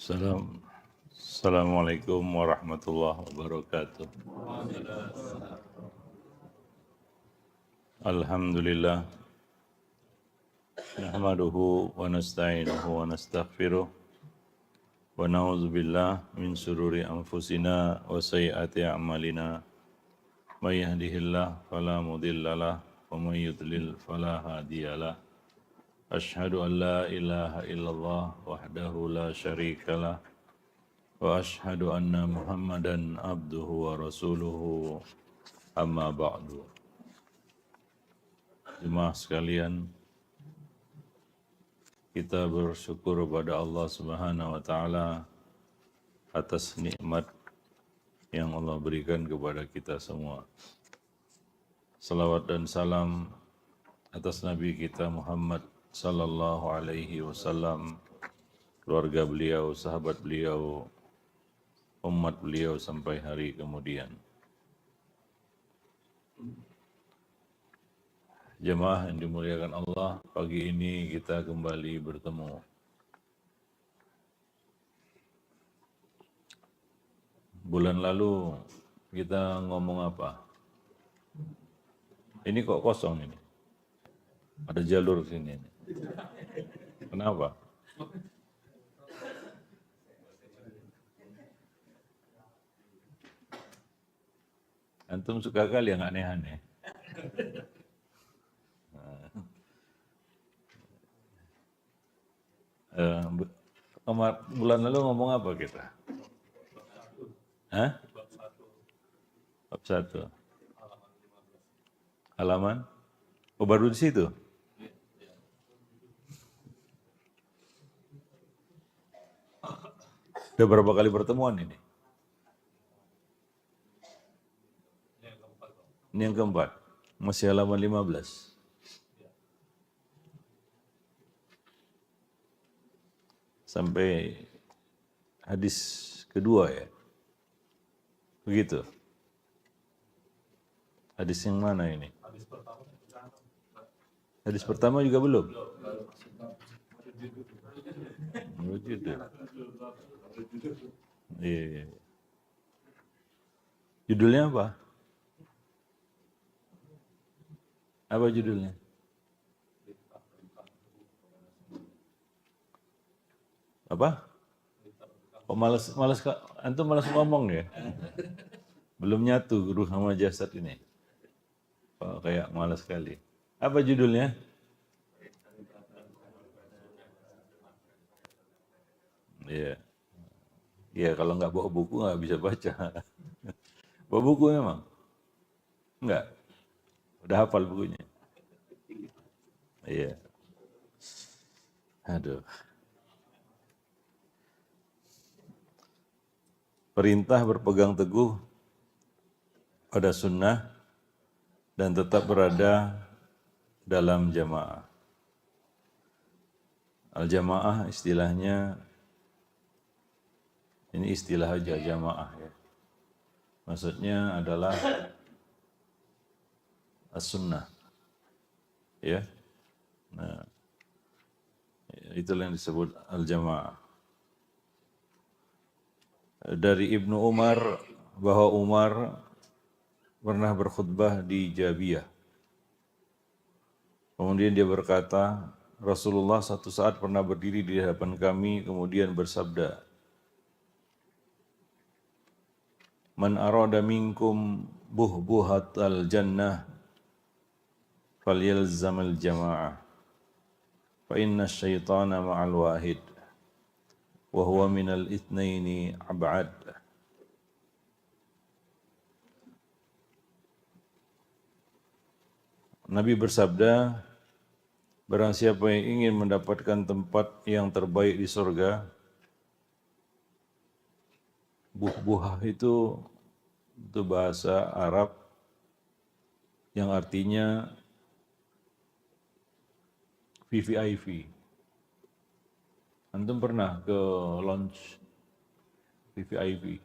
Assalamualaikum warahmatullahi wabarakatuh. Alhamdulillah, nahmaduhu wa nasta'inuhu wa nastaghfiruh wa na'udzu billah min sururi anfusina wa sayyiati a'malina. May yahdihillahu fala mudhillalah wa may yudlil fala hadiyalah. Asyhadu an la ilaha illallah wahdahu la syarikalah wa asyhadu anna Muhammadan abduhu wa rasuluhu amma ba'du. Jemaah sekalian, kita bersyukur kepada Allah Subhanahu wa taala atas nikmat yang Allah berikan kepada kita semua. Salawat dan salam atas Nabi kita Muhammad sallallahu alaihi wasallam, keluarga beliau, sahabat beliau, umat beliau sampai hari kemudian. Jemaah yang dimuliakan Allah, pagi ini kita kembali bertemu. Bulan lalu kita ngomong apa? Ini kok kosong ini? Ada jalur sini. Kenapa? Antum suka kali yang aneh-aneh. Bulan lalu ngomong apa kita? Hah? Bab 1. Halaman? Oh, baru di situ? Udah berapa kali pertemuan ini? Ini yang keempat. Masih halaman 15. Sampai hadis kedua ya. Begitu. Hadis yang mana ini? Hadis pertama juga belum? Judul. Iya. Judulnya apa? Apa judulnya? Apa? Oh, antum malas ngomong ya? Belum nyatu ruh sama jasad ini. Oh, kayak malas sekali. Apa judulnya? Iya. Iya, kalau nggak bawa buku nggak bisa baca. Bawa buku memang? Enggak. Udah hafal bukunya? Iya. Aduh. Perintah berpegang teguh pada sunnah dan tetap berada dalam jamaah. Al-jamaah istilahnya, ini istilah aja jamaah ya. Maksudnya adalah as-sunnah. Ya. Nah, itulah yang disebut al-jamaah. Dari Ibnu Umar bahwa Umar pernah berkhutbah di Jabiyah. Kemudian dia berkata, Rasulullah satu saat pernah berdiri di hadapan kami kemudian bersabda, Man arada minkum buhbuhatal jannah falyalzamil jama'ah fa inna syaitana ma'al wahid wa huwa minal itsnaini ab'ad. Nabi bersabda, barang siapa yang ingin mendapatkan tempat yang terbaik di surga, buh-buhah itu bahasa Arab yang artinya VVIP. Antum pernah ke lounge VVIP?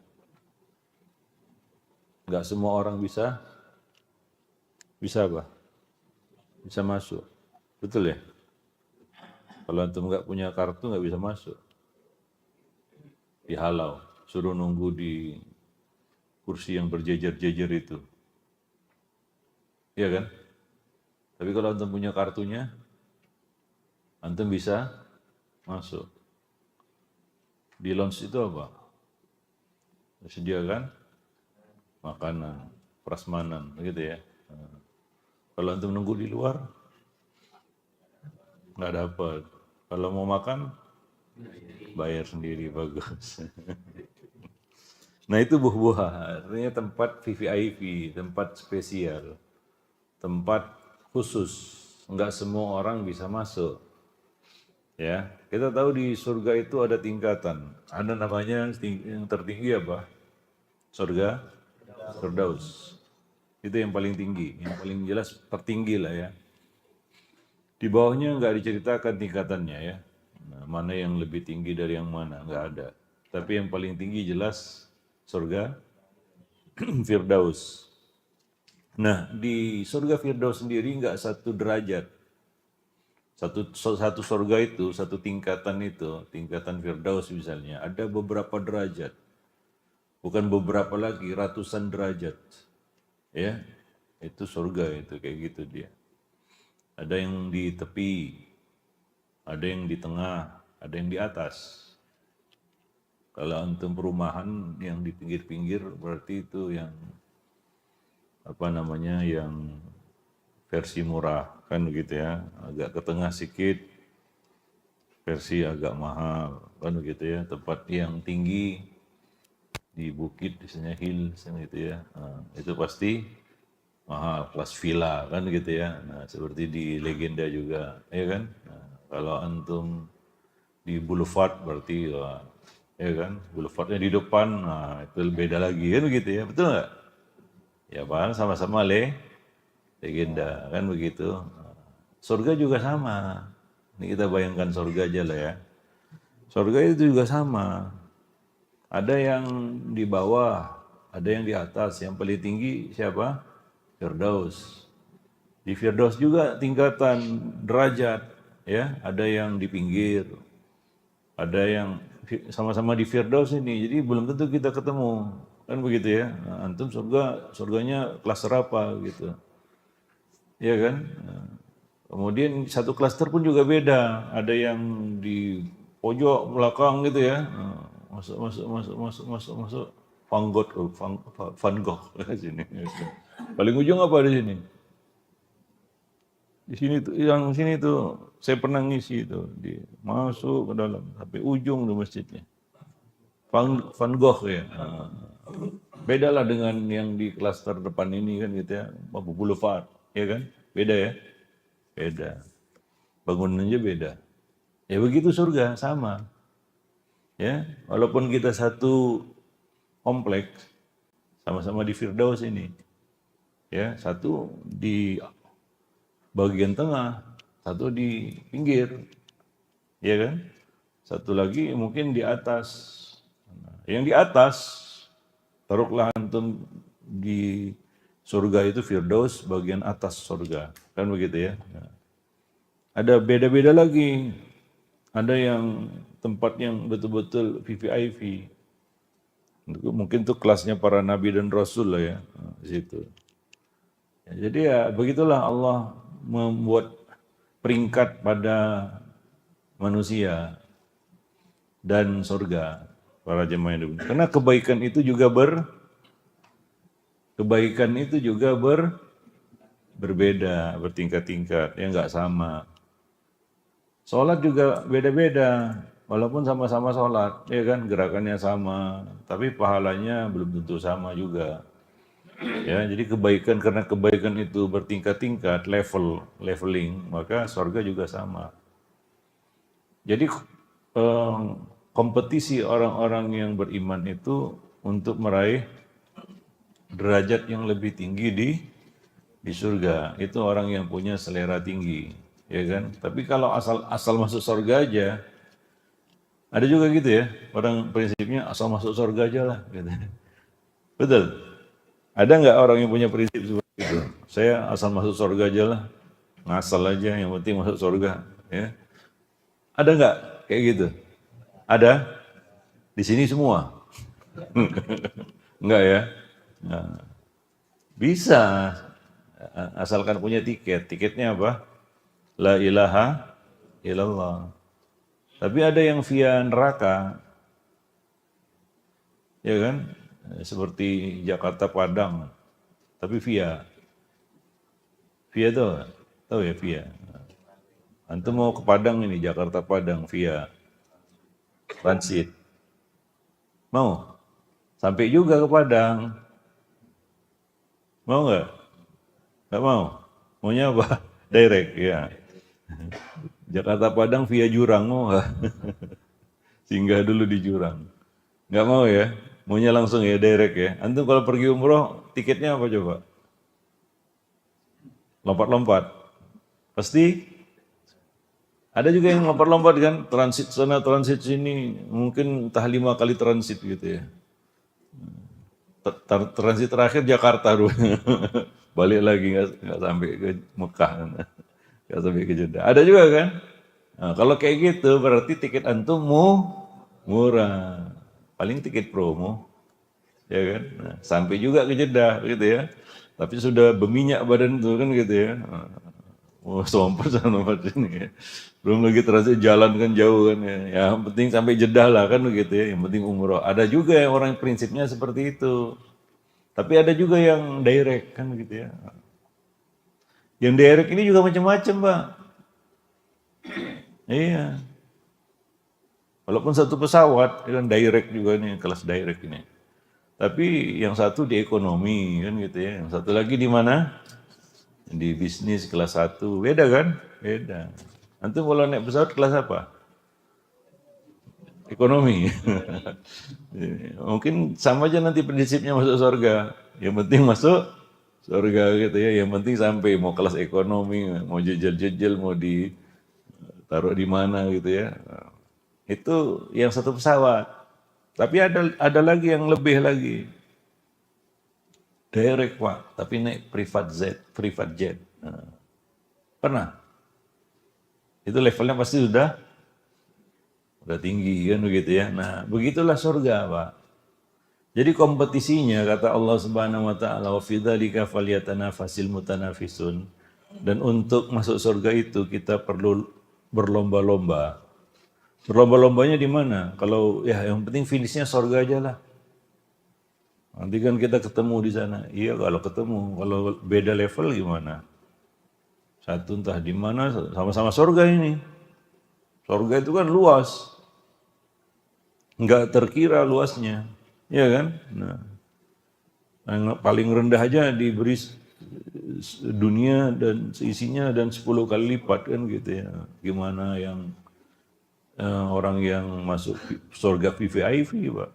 Enggak semua orang bisa apa? Bisa masuk. Betul ya? Kalau antum enggak punya kartu enggak bisa masuk. dihalau, suruh nunggu di kursi yang berjejer-jejer itu. Iya kan? Tapi kalau antum punya kartunya, antum bisa masuk. Di lounge itu apa? Disediakan makanan, prasmanan, begitu ya. Kalau antum nunggu di luar, nggak dapat. Kalau mau makan, bayar sendiri, bagus. Nah itu buah-buahan, artinya tempat VVIP, tempat spesial, tempat khusus. Enggak semua orang bisa masuk. Ya, kita tahu di surga itu ada tingkatan. Ada namanya yang tertinggi apa? Surga Firdaus. Itu yang paling tinggi, yang paling jelas tertinggi lah ya. Di bawahnya nggak diceritakan tingkatannya ya. Nah, mana yang lebih tinggi dari yang mana, nggak ada. Tapi yang paling tinggi jelas surga Firdaus. Nah, di surga Firdaus sendiri nggak satu derajat. Satu surga itu, satu tingkatan itu, tingkatan Firdaus misalnya, ada beberapa derajat. Bukan beberapa lagi, ratusan derajat. Ya, itu surga itu, kayak gitu dia. Ada yang di tepi, ada yang di tengah, ada yang di atas. Kalau antum perumahan yang di pinggir-pinggir berarti itu yang apa namanya, yang versi murah kan begitu ya, agak ke tengah sedikit versi agak mahal kan begitu ya. Tempat yang tinggi di bukit misalnya hill gitu ya, nah, itu pasti mahal, kelas villa kan gitu ya. Nah seperti di legenda juga ya kan. Nah, kalau antum di boulevard berarti ya kan, boulevardnya di depan, nah itu beda lagi kan begitu ya, betul nggak? Ya Pak, sama-sama legenda kan begitu. Surga juga sama. Ini kita bayangkan surga aja lah ya. Surga itu juga sama. Ada yang di bawah, ada yang di atas. Yang paling tinggi siapa? Firdaus. Di Firdaus juga tingkatan derajat, ya. Ada yang di pinggir, ada yang sama-sama di Firdaus ini. Jadi belum tentu kita ketemu, kan begitu ya. Nah, antum surganya klaster apa gitu. Iya kan? Nah, kemudian satu klaster pun juga beda. Ada yang di pojok belakang gitu ya. Nah, masuk. Van Gogh ke sini. Paling ujung apa di sini? Di sini tuh, yang sini tuh saya pernah ngisi itu, masuk ke dalam sampai ujung di masjidnya. Van Gogh ya. Nah, beda lah dengan yang di klaster depan ini kan gitu ya, Boulevard, ya kan? Beda ya? Beda. Bangunannya beda. Ya begitu surga, sama. Ya, walaupun kita satu kompleks, sama-sama di Firdaus ini. Ya, satu di bagian tengah, satu di pinggir. Ya kan? Satu lagi mungkin di atas. Nah, yang di atas, taruhlah antum di surga itu Firdaus bagian atas surga. Kan begitu ya? Nah, ada beda-beda lagi. Ada yang tempat yang betul-betul VVIP. Mungkin itu kelasnya para nabi dan rasul lah ya, di situ. Ya, jadi ya begitulah Allah membuat peringkat pada manusia dan surga para jemaah yang karena kebaikan itu juga berbeda, bertingkat-tingkat, ya nggak sama. Sholat juga beda-beda, walaupun sama-sama sholat, ya kan, gerakannya sama, tapi pahalanya belum tentu sama juga. Ya, jadi karena kebaikan itu bertingkat-tingkat, leveling, maka surga juga sama. Jadi kompetisi orang-orang yang beriman itu untuk meraih derajat yang lebih tinggi di surga. Itu orang yang punya selera tinggi. Ya kan? Tapi kalau asal masuk surga aja, ada juga gitu ya, orang prinsipnya asal masuk surga aja lah. Gitu. Betul? Ada nggak orang yang punya prinsip seperti itu? Saya asal masuk surga aja lah, ngasal aja, yang penting masuk surga. Ya. Ada nggak kayak gitu? Ada? Di sini semua? Enggak ya? Nah, bisa, asalkan punya tiket. Tiketnya apa? La ilaha illallah. Tapi ada yang via neraka, ya kan? Seperti Jakarta Padang, tapi via tuh, tahu ya via. Antum mau ke Padang ini, Jakarta Padang via transit. Mau? Sampai juga ke Padang. Mau nggak? Nggak mau? Maunya apa? Direct, ya. Jakarta Padang via Jurang, mau nggak? Singgah dulu di Jurang. Nggak mau ya? Maunya langsung ya, direct ya. Antum kalau pergi umroh, tiketnya apa coba? Lompat-lompat. Pasti ada juga yang lompat-lompat kan, transit sana, transit sini, mungkin entah 5 kali transit gitu ya. Transit terakhir Jakarta dulu, balik lagi nggak sampai ke Mekah, nggak sampai ke Jeddah. Ada juga kan? Nah, kalau kayak gitu berarti tiket antum murah, paling tiket promo, ya kan? Nah, sampai juga ke Jeddah gitu ya. Tapi sudah berminyak badan tuh kan gitu ya. Oh, sompet sana sini ya. Belum lagi transit jalan kan jauh kan ya. Yang penting sampai Jeddah lah kan begitu ya. Yang penting umroh. Ada juga yang orang prinsipnya seperti itu. Tapi ada juga yang direct kan begitu ya. Yang direct ini juga macam-macam, Pak. Iya. Walaupun satu pesawat kan direct juga nih, kelas direct ini. Tapi yang satu di ekonomi kan gitu ya. Yang satu lagi di mana? Di bisnis kelas 1. Beda kan? Beda. Nanti kalau naik pesawat kelas apa? Ekonomi. Mungkin sama aja nanti prinsipnya masuk surga. Yang penting masuk surga gitu ya. Yang penting sampai mau kelas ekonomi, mau jejel-jejel, mau ditaruh di mana gitu ya. Itu yang satu pesawat. Tapi ada lagi yang lebih lagi. Direct Pak, tapi naik private jet. Nah, pernah? Itu levelnya pasti udah tinggi kan begitu ya. Nah, begitulah surga, Pak. Jadi kompetisinya kata Allah Subhanahu wa taala wa fi dzalika falyatanafasil mutanafisun. Dan untuk masuk surga itu kita perlu berlomba-lomba. Berlomba-lombanya di mana? Kalau ya yang penting finishnya surga aja lah. Nanti kan kita ketemu di sana. Iya kalau ketemu, kalau beda level gimana? Satu entah di mana, sama-sama surga ini. Surga itu kan luas. Enggak terkira luasnya. Iya kan? Nah, yang paling rendah aja diberi dunia dan seisinya dan 10 kali lipat kan gitu ya. Gimana yang orang yang masuk surga VVIP, Pak.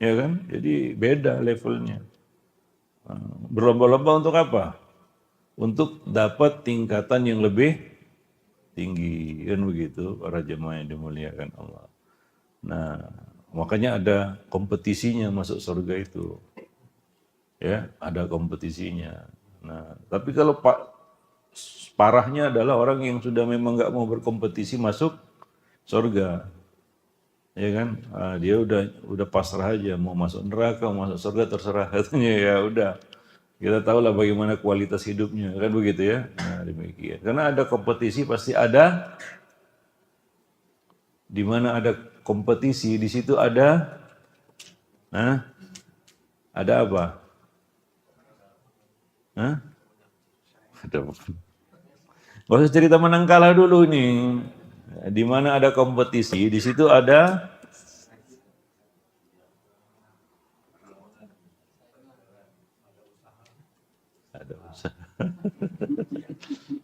Ya kan? Jadi beda levelnya. Berlomba-lomba untuk apa? Untuk dapat tingkatan yang lebih tinggi. Kan begitu para jemaah yang dimuliakan Allah. Nah, makanya ada kompetisinya masuk surga itu. Ya, ada kompetisinya. Nah, tapi kalau parahnya adalah orang yang sudah memang nggak mau berkompetisi masuk surga. Ya kan, dia udah pasrah aja mau masuk neraka, mau masuk surga terserah katanya ya udah. Kita tahu lah bagaimana kualitas hidupnya kan begitu ya. Nah, demikian. Karena ada kompetisi pasti ada. Di mana ada kompetisi di situ ada, ada apa? Ada. Gak usah cerita menang kalah dulu nih. Di mana ada kompetisi, di situ ada usaha.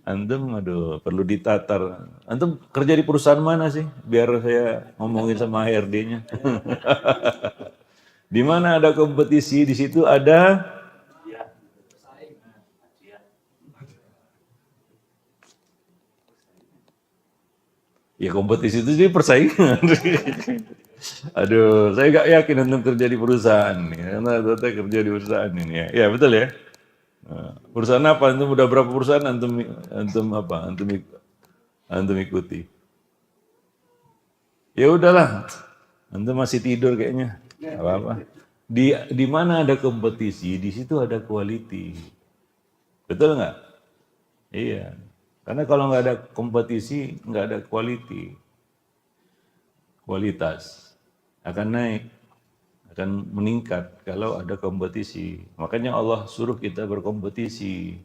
Antum, aduh, perlu ditatar. Antum kerja di perusahaan mana sih? Biar saya ngomongin sama HRD-nya. Di mana ada kompetisi, di situ ada ya kompetisi itu jadi persaingan. Aduh, saya gak yakin antum kerja di perusahaan nih. Karena saya kerja di perusahaan ini ya. Ya betul ya. Perusahaan apa? Antum udah berapa perusahaan antum apa? Antum ikuti. Ya udahlah. Antum masih tidur kayaknya. Gak apa-apa. Di mana ada kompetisi, di situ ada quality. Betul nggak? Iya. Karena kalau nggak ada kompetisi, nggak ada quality. Kualitas akan naik, akan meningkat kalau ada kompetisi. Makanya Allah suruh kita berkompetisi.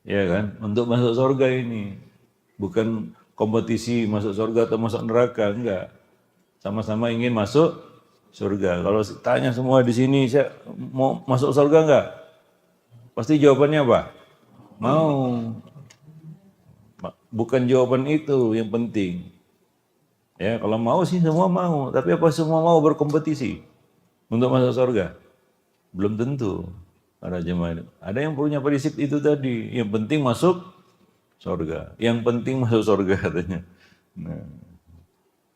Ya kan? Untuk masuk surga ini. Bukan kompetisi masuk surga atau masuk neraka, enggak. Sama-sama ingin masuk surga. Kalau tanya semua di sini, saya mau masuk surga enggak? Pasti jawabannya apa? Mau. Bukan jawaban itu yang penting. Ya, kalau mau sih semua mau. Tapi apa semua mau berkompetisi untuk masuk surga? Belum tentu. Para jemaah. Ada yang punya prinsip itu tadi. Yang penting masuk surga. Yang penting masuk surga katanya. Nah,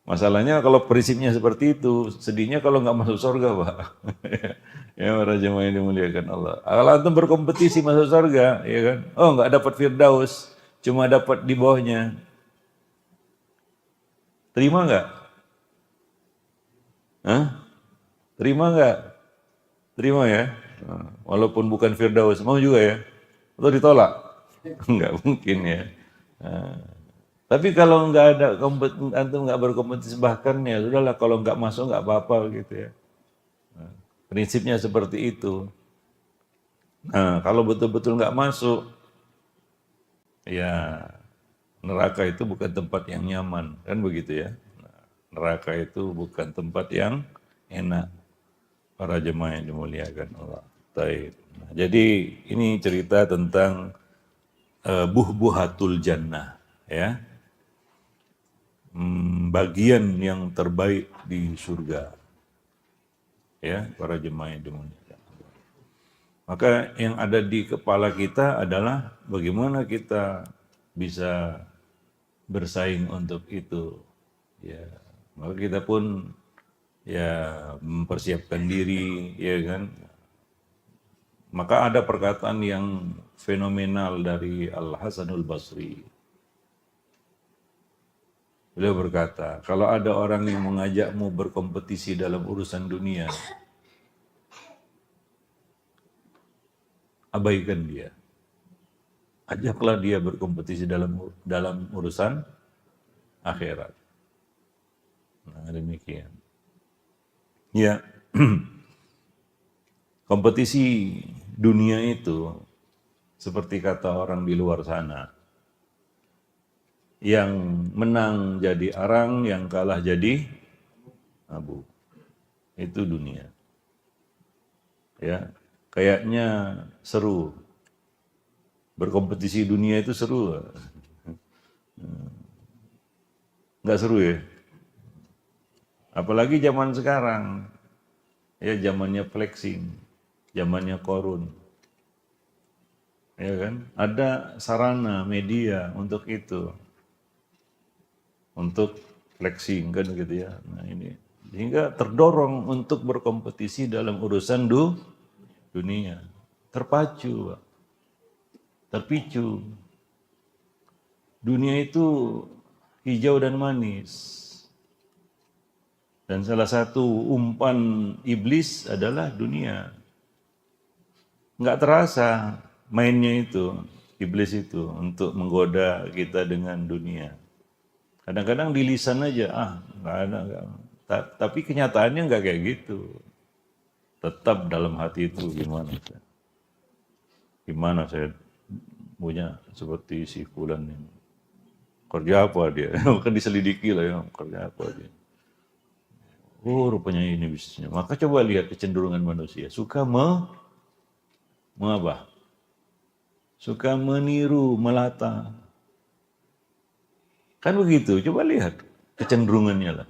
masalahnya kalau prinsipnya seperti itu, sedihnya kalau nggak masuk surga, Pak. Ya, para jemaah yang dimuliakan Allah. Kalau antum berkompetisi masuk surga, ya kan? Oh, nggak dapat Firdaus, cuma dapat di bawahnya. Terima nggak? Hah? Terima nggak? Terima ya? Nah, walaupun bukan Firdaus, mau juga ya? Atau ditolak? Nggak mungkin ya. Nah, tapi kalau nggak ada antum nggak berkompetisi, bahkan ya sudahlah, kalau nggak masuk nggak apa-apa gitu ya. Nah, prinsipnya seperti itu. Nah, kalau betul-betul nggak masuk, ya neraka itu bukan tempat yang nyaman, kan begitu ya. Nah, neraka itu bukan tempat yang enak. Para jemaah yang dimuliakan Allah. Taib. Nah, jadi ini cerita tentang buh-buhatul jannah, ya. Bagian yang terbaik di surga, ya, para jemaah yang dimuliakan. Maka yang ada di kepala kita adalah bagaimana kita bisa bersaing untuk itu, ya. Maka kita pun ya mempersiapkan diri, ya kan. Maka ada perkataan yang fenomenal dari Al-Hasanul Basri. Beliau berkata, kalau ada orang yang mengajakmu berkompetisi dalam urusan dunia, abaikan dia. Ajaklah dia berkompetisi dalam urusan akhirat. Nah, demikian. Ya, kompetisi dunia itu seperti kata orang di luar sana, yang menang jadi arang, yang kalah jadi abu. Itu dunia. Ya, kayaknya seru. Berkompetisi dunia itu seru. Nggak seru ya? Apalagi zaman sekarang. Ya, zamannya flexing, zamannya korun. Ya kan? Ada sarana media untuk itu. Untuk flexing kan gitu ya. Nah, ini sehingga terdorong untuk berkompetisi dalam urusan dunia. Terpacu, terpicu. Dunia itu hijau dan manis. Dan salah satu umpan iblis adalah dunia. Nggak terasa mainnya itu, iblis itu, untuk menggoda kita dengan dunia. Kadang-kadang di lisan aja, nggak ada. Tapi kenyataannya nggak kayak gitu. Tetap dalam hati itu gimana saya punya seperti si Fulan ini. Kerja apa dia? Kan diselidiki lah ya, kerja apa dia. Oh, rupanya ini bisnisnya. Maka coba lihat kecenderungan manusia. Suka apa? Suka meniru, melata. Kan begitu, coba lihat kecenderungannya lah.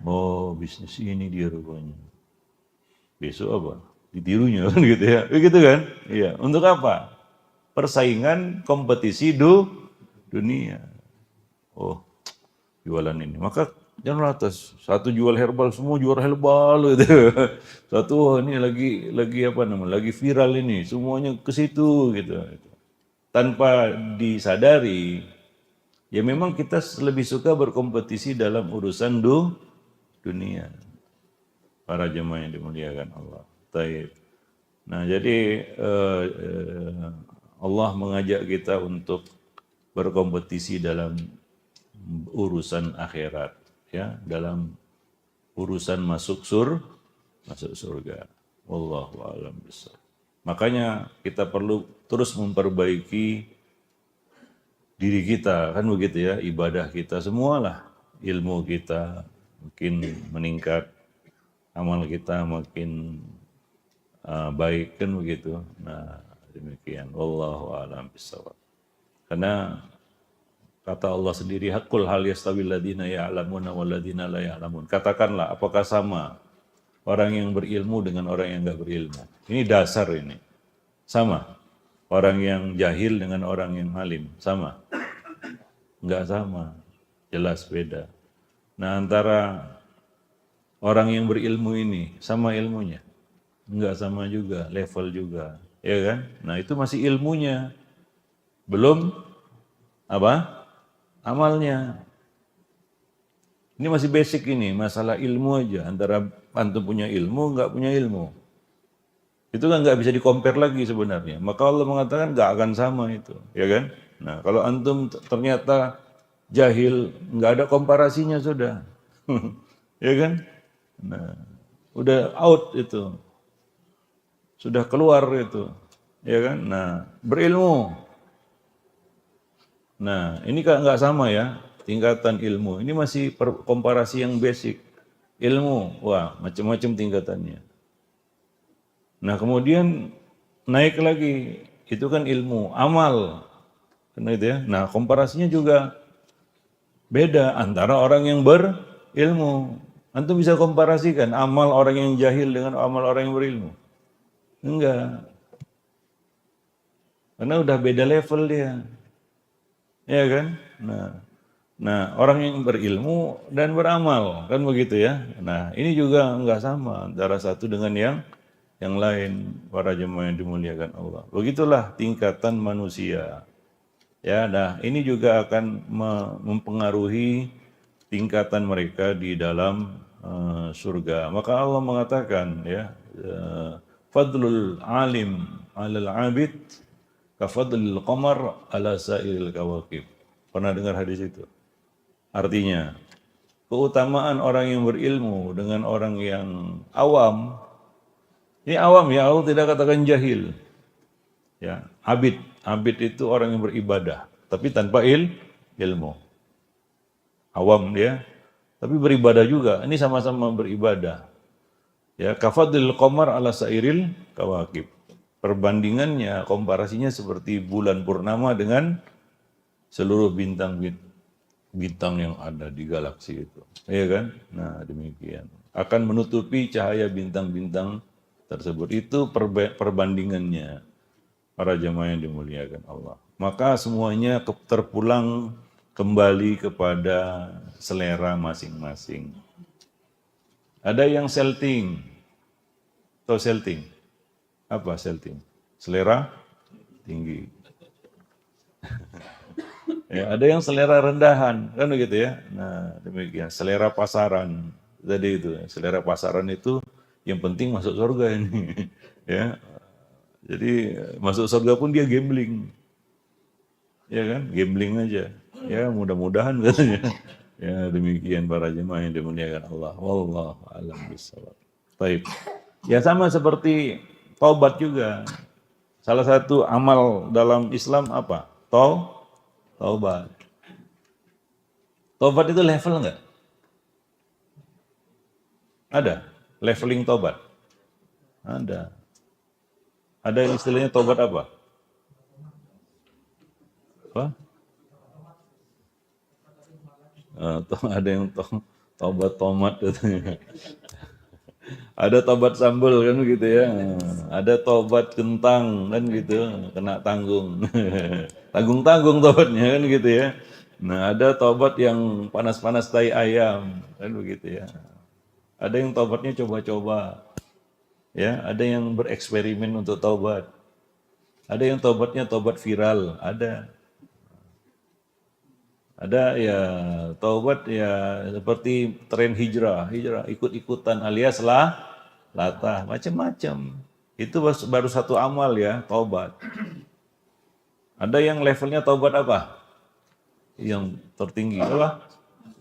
Oh, bisnis ini dia rupanya. Besok apa? Ditirunya kan gitu ya. Begitu kan? Iya. Untuk apa? Persaingan, kompetisi dunia. Oh, jualan ini. Maka jangan ratas. Satu jual herbal, semua jual herbal gitu. Satu ini lagi apa namanya? Lagi viral ini, semuanya ke situ gitu. Tanpa disadari, ya memang kita lebih suka berkompetisi dalam urusan dunia. Para jemaah yang dimuliakan Allah. Taib. Nah, jadi Allah mengajak kita untuk berkompetisi dalam urusan akhirat, ya, dalam urusan masuk surga. Wallahu a'lam bishawab. Makanya kita perlu terus memperbaiki diri kita, kan begitu ya, ibadah kita semualah, ilmu kita makin meningkat, amal kita makin baik, kan begitu. Nah, demikian. Wallahu a'lam bishawab. Karena kata Allah sendiri, hakul hal yastawil ladina ya'lamuna wal ladina la ya'lamun. Katakanlah, apakah sama orang yang berilmu dengan orang yang enggak berilmu? Ini dasar ini. Sama. Orang yang jahil dengan orang yang alim, sama? Enggak sama. Jelas beda. Nah, antara orang yang berilmu ini sama ilmunya? Enggak sama juga, level juga. Ya kan? Nah, itu masih ilmunya. Belum apa? Amalnya. Ini masih basic ini, masalah ilmu aja. Antara antum punya ilmu, enggak punya ilmu. Itu kan nggak bisa di-compare lagi sebenarnya. Maka Allah mengatakan nggak akan sama itu, ya kan? Nah, kalau antum ternyata jahil, nggak ada komparasinya sudah, ya kan? Nah, udah out itu, sudah keluar itu, ya kan? Nah, berilmu. Nah, ini kan nggak sama ya, tingkatan ilmu. Ini masih komparasi yang basic. Ilmu, wah macam-macam tingkatannya. Nah, kemudian naik lagi, itu kan ilmu, amal. Kan gitu ya. Nah, komparasinya juga beda antara orang yang berilmu. Antum bisa komparasikan amal orang yang jahil dengan amal orang yang berilmu? Enggak. Karena udah beda level dia. Ya kan? Nah, orang yang berilmu dan beramal, kan begitu ya. Nah, ini juga enggak sama antara satu dengan yang lain, para jemaah yang dimuliakan Allah. Begitulah tingkatan manusia. Ya, nah ini juga akan mempengaruhi tingkatan mereka di dalam surga. Maka Allah mengatakan ya, fadlul alim 'alal 'abid ka fadlil qamar 'ala sa'iril kawakib. Pernah dengar hadis itu? Artinya, keutamaan orang yang berilmu dengan orang yang awam. Ini awam ya, Allah tidak katakan jahil. Ya, abid. Abid itu orang yang beribadah, tapi tanpa ilmu. Awam dia, tapi beribadah juga. Ini sama-sama beribadah. Ya, kafadil qamar ala sairil kawakib. Perbandingannya, komparasinya seperti bulan purnama dengan seluruh bintang yang ada di galaksi itu. Iya kan? Nah, demikian. Akan menutupi cahaya bintang-bintang tersebut. Itu perbandingannya, para jemaah yang dimuliakan Allah. Maka semuanya terpulang kembali kepada selera masing-masing. Ada yang selting. Tahu selting? Apa selting? Selera tinggi. Ya, ada yang selera rendahan, kan begitu ya. Nah, demikian. Selera pasaran. Tadi itu, selera pasaran itu yang penting masuk surga ini. Ya. Jadi masuk surga pun dia gambling. Ya kan? Gambling aja. Ya, mudah-mudahan katanya. Ya, demikian para jemaah yang dimuliakan Allah. Wallahu a'lam bishawab. Baik. Ya sama seperti taubat juga. Salah satu amal dalam Islam apa? Taubat. Taubat itu level enggak? Ada? Leveling taubat? Ada. Ada yang istilahnya taubat apa? Apa? Ada yang taubat tomat katanya. Ada tobat sambal kan gitu ya. Ada tobat kentang kan gitu, kena tanggung. Tanggung-tanggung tobatnya kan gitu ya. Nah, ada tobat yang panas-panas tai ayam kan begitu ya. Ada yang tobatnya coba-coba. Ya, ada yang bereksperimen untuk tobat. Ada yang tobatnya tobat viral, ada. Ada ya taubat ya seperti tren hijrah, ikut-ikutan alias latah, macam-macam. Itu baru satu amal ya, taubat. Ada yang levelnya taubat apa? Yang tertinggi apa?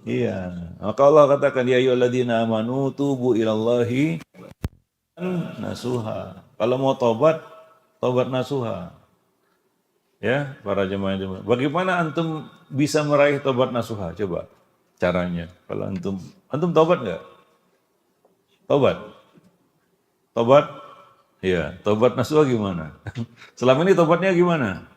Iya. Maka Allah katakan ya ayyuhalladzina amanu tubu ilallahi nasuha. Kalau mau taubat nasuha. Ya, para jemaah. Bagaimana antum bisa meraih taubat nasuha? Coba caranya. Kalau antum taubat nggak? Taubat? Taubat? Iya, taubat nasuha gimana? Selama ini taubatnya gimana?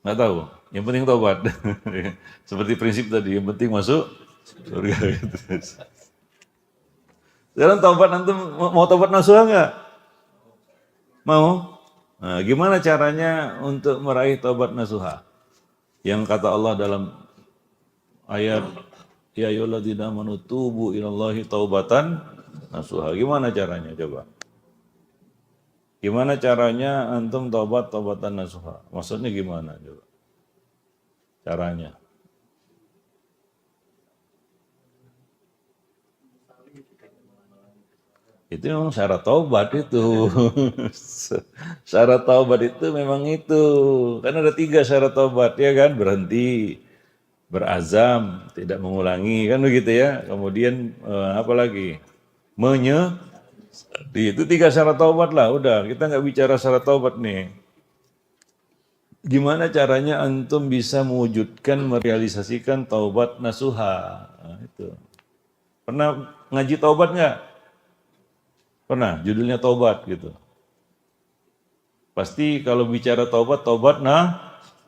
Nggak tahu. Yang penting taubat. Seperti prinsip tadi, yang penting masuk surga. Gitu. Sekarang taubat antum mau taubat nasuha nggak? Mau? Nah, gimana caranya untuk meraih taubat nasuha? Yang kata Allah dalam ayat ya ayyuhalladzina amanu tubu ilallahi taubatan nasuha. Gimana caranya coba? Gimana caranya antum taubatan nasuha? Maksudnya gimana coba? Caranya. Itu memang syarat taubat itu. Syarat taubat itu memang itu. Kan ada 3 syarat taubat ya kan? Berhenti, berazam, tidak mengulangi kan begitu ya. Kemudian apa lagi? Itu 3 syarat taubat lah. Udah kita nggak bicara syarat taubat nih. Gimana caranya antum bisa mewujudkan, merealisasikan taubat nasuha? Nah, itu. Pernah ngaji taubat nggak? Pernah. Judulnya taubat gitu. Pasti kalau bicara taubat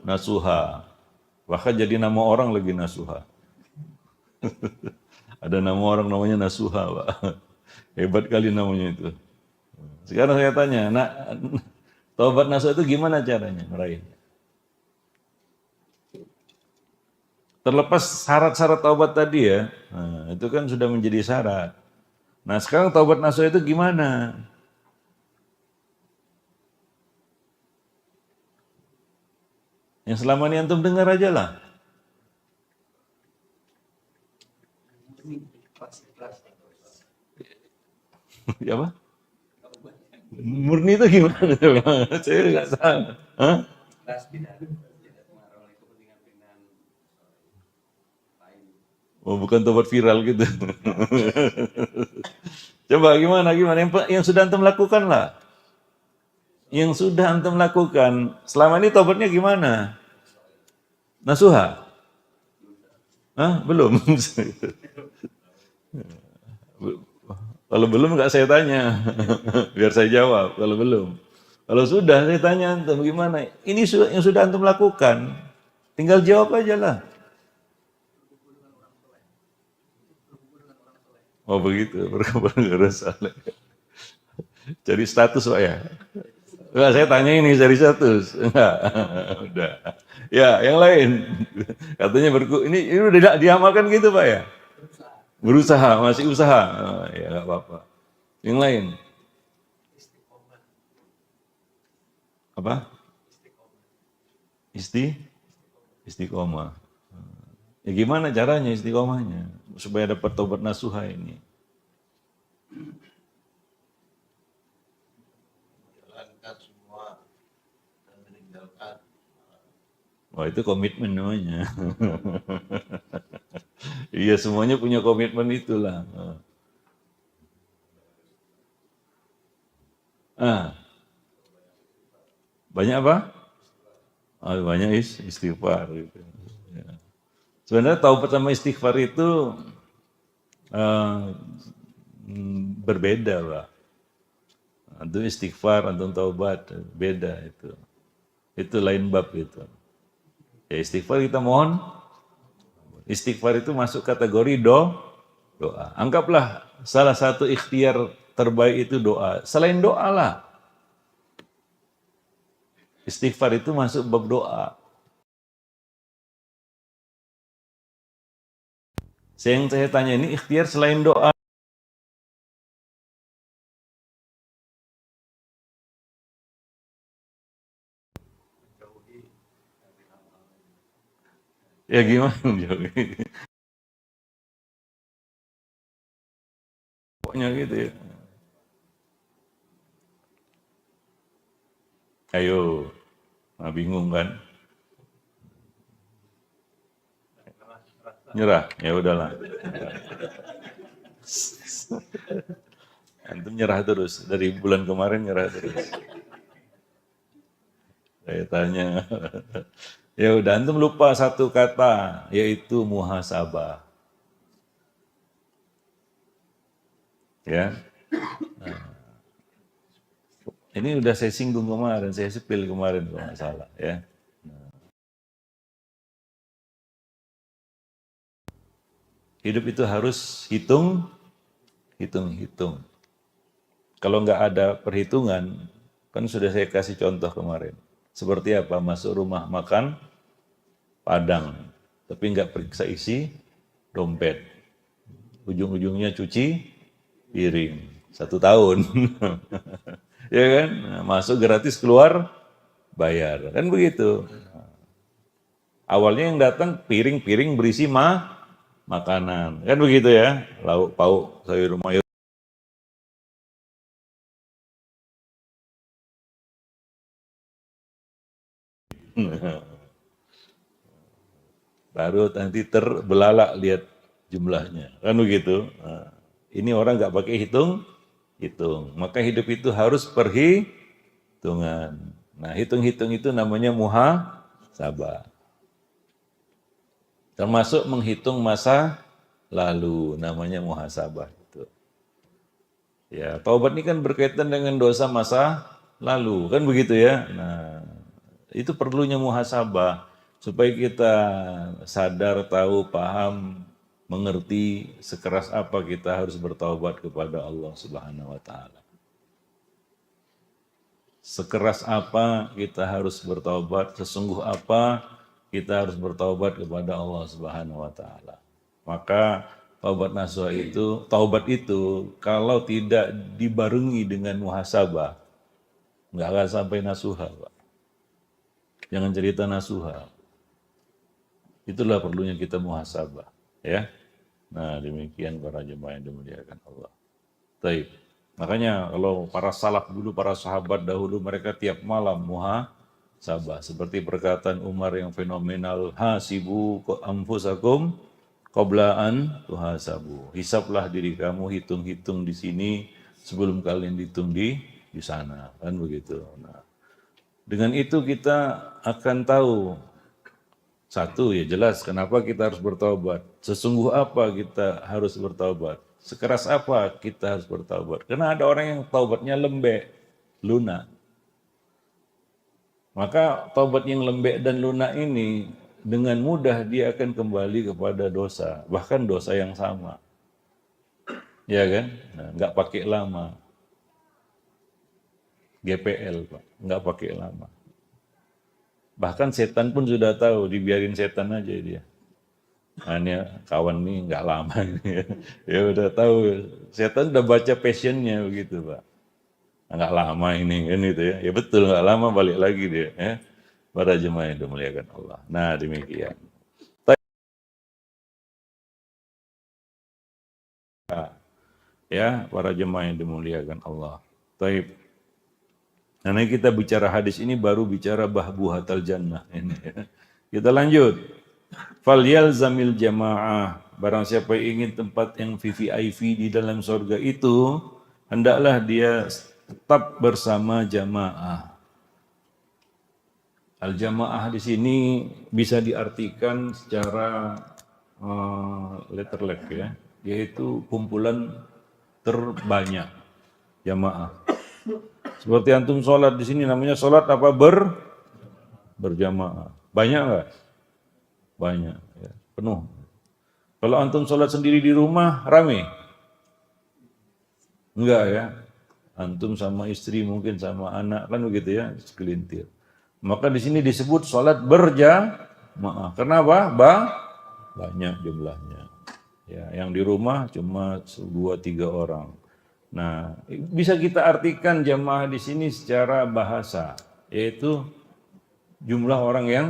nasuha. Bahkan jadi nama orang lagi nasuha. Ada nama orang namanya nasuha, Pak. Hebat kali namanya itu. Sekarang saya tanya, taubat nasuha itu gimana caranya meraih? Terlepas syarat-syarat taubat tadi ya, nah, itu kan sudah menjadi syarat. Nah sekarang taubat nasuha itu gimana? Yang selama ini antum dengar aja lah. Ya apa? Murni itu gimana? Saya nggak tahu. Hah? Oh bukan taubat viral gitu. Coba gimana? Yang sudah antum lakukan lah. Yang sudah antum lakukan. Selama ini taubatnya gimana? Nasuha? Hah? Belum. Kalau belum nggak saya tanya, biar saya jawab. Kalau belum, kalau sudah saya tanya antum gimana? Ini yang sudah antum lakukan, tinggal jawab aja lah. Oh begitu, berkabar dengan saleh. Cari status Pak ya? Enggak, saya tanya ini cari status. Enggak, udah. Ya, yang lain. Katanya ini udah diamalkan gitu Pak ya? Berusaha, masih usaha. Oh, ya nggak apa-apa. Yang lain. Apa? Istiqomah. Ya gimana caranya istiqomahnya? Supaya dapat tobat nasuha ini. Wah itu komitmen namanya. Iya semuanya punya komitmen itulah. Ah, banyak apa? Banyak istighfar. Gitu. Ya. Sebenarnya taubat sama istighfar itu uh, berbeda Pak. Antum istighfar, antum taubat, beda itu. Itu lain bab itu. Ya istighfar kita mohon, istighfar itu masuk kategori doa. Anggaplah salah satu ikhtiar terbaik itu doa. Selain doa lah. Istighfar itu masuk bab doa. Yang saya tanya ini ikhtiar selain doa. Ya gimana dia? Pokoknya gitu ya. Ayo, nah, bingung kan? Nyerah, ya udahlah. Antum nyerah terus dari bulan kemarin nyerah terus. Saya tanya, ya udah antum lupa satu kata yaitu muhasabah, ya. Ini udah saya singgung kemarin, saya sepil kemarin kalau nggak salah, ya. Hidup itu harus hitung, hitung. Kalau nggak ada perhitungan, kan sudah saya kasih contoh kemarin. Seperti apa? Masuk rumah makan Padang, tapi nggak periksa isi dompet. Ujung-ujungnya cuci piring. 1 tahun. Ya kan? Nah, masuk gratis, keluar bayar. Kan begitu. Awalnya yang datang piring-piring berisi makanan. Kan begitu ya? Lauk pauk sayur mayur. Baru nanti terbelalak lihat jumlahnya. Kan begitu. Nah, ini orang nggak pakai hitung. Maka hidup itu harus perhitungan. Nah, hitung-hitung itu namanya muhasabah. Termasuk menghitung masa lalu, namanya muhasabah itu. Ya, taubat ini kan berkaitan dengan dosa masa lalu, kan begitu ya. Nah, itu perlunya muhasabah supaya kita sadar, tahu, paham, mengerti sekeras apa kita harus bertaubat kepada Allah Subhanahu wa taala. Sekeras apa kita harus bertaubat, sesungguh apa kita harus bertaubat kepada Allah Subhanahu wa taala. Maka taubat itu kalau tidak dibarengi dengan muhasabah, nggak akan sampai nasuha, Pak. Jangan cerita nasuha. Itulah perlunya kita muhasabah, ya. Nah, demikian para jemaah yang dimuliakan Allah. Baik. Makanya kalau para salaf dulu, para sahabat dahulu, mereka tiap malam muhasabah. Seperti perkataan Umar yang fenomenal, hasibu anfusakum qabla an tuhasabu. Hisablah diri kamu, hitung-hitung di sini sebelum kalian dihitung di sana. Kan begitu. Nah, dengan itu kita akan tahu, satu, ya jelas kenapa kita harus bertaubat. Sesungguh apa kita harus bertaubat. Sekeras apa kita harus bertaubat. Karena ada orang yang taubatnya lembek, lunak. Maka taubat yang lembek dan lunak ini dengan mudah dia akan kembali kepada dosa. Bahkan dosa yang sama. Ya kan? Nah, nggak pakai lama. GPL, Pak. Nggak pakai lama. Bahkan setan pun sudah tahu, dibiarin setan aja dia. Hanya kawan nih nggak lama ini. Ya udah tahu, setan udah baca passionnya begitu, Pak. Nggak lama ini kan itu ya. Ya betul, nggak lama balik lagi dia. Ya. Para jemaah yang dimuliakan Allah. Nah demikian. Ya, para jemaah yang dimuliakan Allah. Taib. Karena kita bicara hadis ini baru bicara bahbuhatal jannah ini. Ya. Kita lanjut. Fal yalzamil jamaah. Barang siapa yang ingin tempat yang VVIP di dalam surga itu, hendaklah dia tetap bersama jamaah. Al jamaah di sini bisa diartikan secara letterlek ya, yaitu kumpulan terbanyak jamaah. Seperti antum sholat di sini namanya sholat apa? Berjamaah. Banyak nggak? Banyak, ya. Penuh. Kalau antum sholat sendiri di rumah, rame? Enggak ya. Antum sama istri mungkin sama anak kan begitu ya, segelintir. Maka di sini disebut sholat berjamaah. Kenapa? Banyak jumlahnya. Ya, yang di rumah cuma 2-3 orang. Nah, bisa kita artikan jamaah di sini secara bahasa, yaitu jumlah orang yang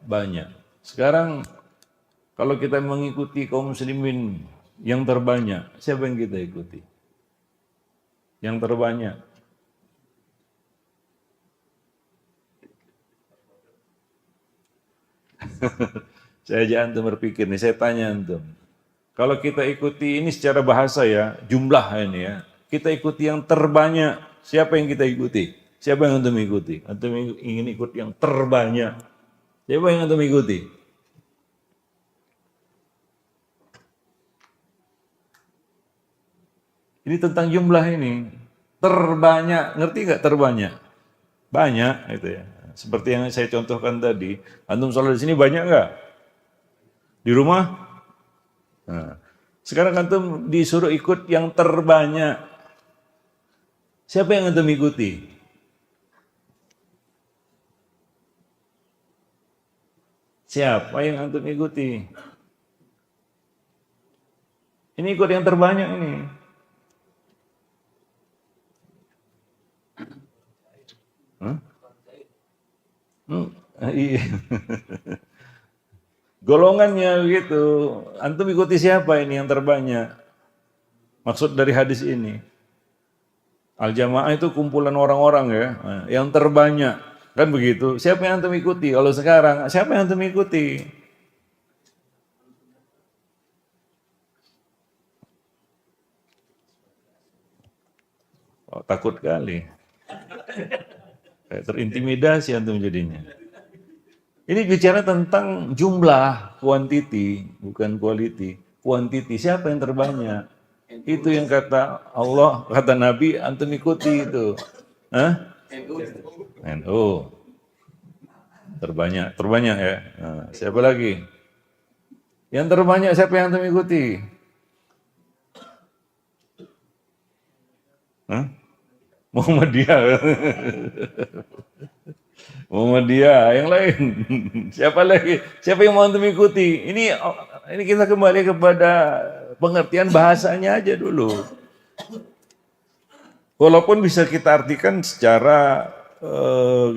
banyak. Sekarang Kalau kita mengikuti kaum muslimin yang terbanyak, siapa yang kita ikuti? Yang terbanyak. Saya aja antum berpikir nih, saya tanya antum. Kalau kita ikuti ini secara bahasa ya, jumlah ini ya. Kita ikuti yang terbanyak. Siapa yang kita ikuti? Siapa yang antum ikuti? Antum ingin ikut yang terbanyak. Siapa yang antum ikuti? Ini tentang jumlah ini. Terbanyak, ngerti nggak terbanyak? Banyak itu ya. Seperti yang saya contohkan tadi. Antum sholat di sini banyak nggak? Di rumah? Nah, sekarang antum disuruh ikut yang terbanyak. Siapa yang antum ikuti? Siapa yang antum ikuti? Ini ikut yang terbanyak ini. Iya. Golongannya gitu. Antum ikuti siapa ini yang terbanyak? Maksud dari hadis ini. Al-jamaah itu kumpulan orang-orang ya, yang terbanyak. Kan begitu. Siapa yang antum ikuti? Kalau sekarang, siapa yang antum ikuti? Oh, takut kali. Kayak terintimidasi antum jadinya. Ini bicara tentang jumlah, quantity, bukan quality. Quantity, siapa yang terbanyak? Itu yang kata Allah, kata Nabi, antum ikuti itu. Hah? NU. Terbanyak ya. Nah, siapa lagi? Yang terbanyak siapa yang antum ikuti? Hah? Muhammadiyah. Muhammadiyah, yang lain. Siapa lagi? Siapa yang mau antum ikuti? Ini kita kembali kepada pengertian bahasanya aja dulu. Walaupun bisa kita artikan secara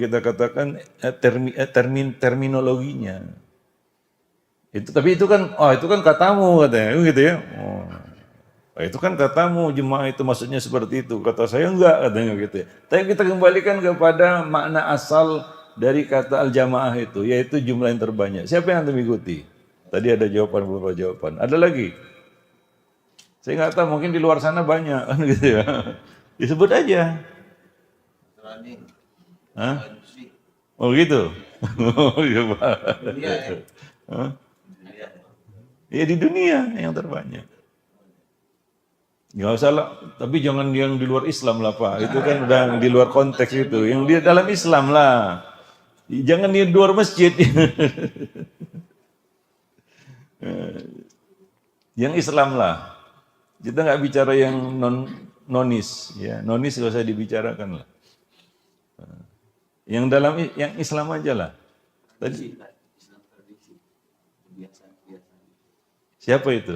kita katakan terminologinya. Tapi itu kan, itu kan katamu katanya, gitu ya. Itu kan katamu jemaah itu maksudnya seperti itu. Kata saya enggak katanya gitu ya. Tapi kita kembalikan kepada makna asal dari kata al-jamaah itu, yaitu jumlah yang terbanyak. Siapa yang antum ikuti? Tadi ada jawaban, beberapa jawaban. Ada lagi? Saya nggak tahu, mungkin di luar sana banyak kan gitu ya. Disebut aja. Hah? Oh gitu? Oh iya Pak. Ya di dunia yang terbanyak. Nggak usah lah, tapi jangan yang di luar Islam lah Pak. Itu kan udah di luar konteks itu. Yang di dalam Islam lah. Jangan di luar masjid. Yang Islam lah. Kita nggak bicara yang nonis, ya nonis nggak usah dibicarakan lah. Yang dalam yang Islam aja lah. Tadi siapa itu?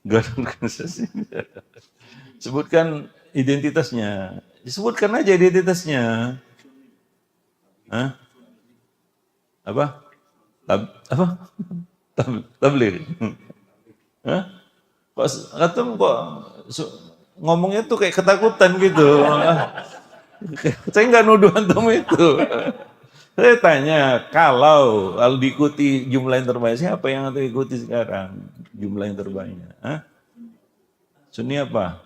Gak ada organisasi. Sebutkan identitasnya. Sebutkan aja identitasnya. Hah? Apa? Apa? Tabligh. Hah? Kok ngomongnya tuh kayak ketakutan gitu. Saya nggak nuduh antum itu. Saya tanya, kalau diikuti jumlah yang terbanyak, siapa yang antum ikuti sekarang? Jumlah yang terbanyak. Hah? Sunni apa?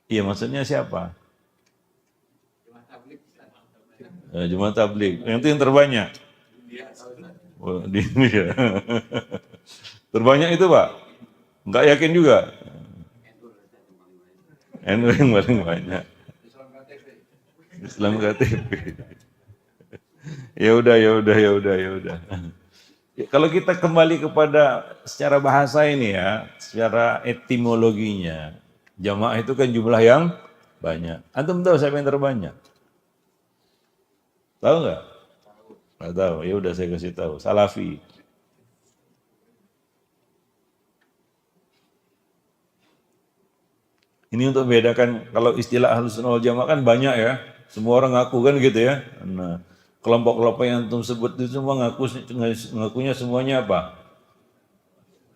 Iya, maksudnya siapa? Jemaah tabligh. Yang itu yang terbanyak. Oh, di Indonesia. Terbanyak itu Pak? Enggak yakin juga? NU yang paling banyak. Islam KTP. Ya udah. Kalau kita kembali kepada secara bahasa ini ya, secara etimologinya, jamaah itu kan jumlah yang banyak. Antum tahu siapa yang terbanyak? Tahu nggak? Nggak tahu. Ya udah saya kasih tahu. Salafi. Ini untuk membedakan, kalau istilah Ahlus Sunnah wal Jamaah kan banyak ya. Semua orang ngaku kan gitu ya. Nah, Kelompok-kelompok yang antum sebut itu semua ngakunya semuanya apa?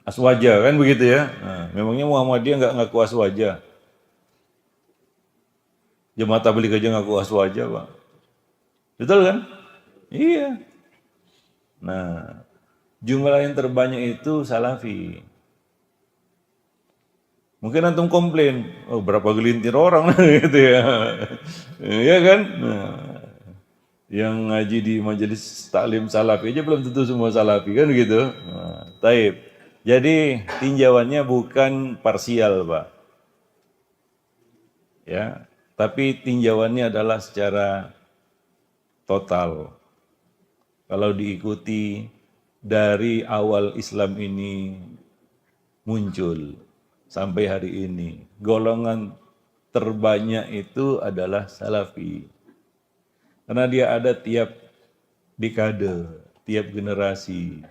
Aswaja kan begitu ya. Nah, memangnya Muhammadiyah nggak ngaku aswaja. Jemaah tabligh aja ngaku aswaja, Pak. Betul kan? Iya. Nah, jumlah yang terbanyak itu salafi. Mungkin antum komplain, oh berapa gelintir orang gitu ya. Iya kan? Nah, yang ngaji di majelis taklim salafi aja belum tentu semua salafi kan gitu. Nah, taib. Jadi tinjauannya bukan parsial, Pak. Ya, tapi tinjauannya adalah secara total. Kalau diikuti dari awal Islam ini muncul sampai hari ini, golongan terbanyak itu adalah salafi. Karena dia ada tiap dekade, tiap generasi.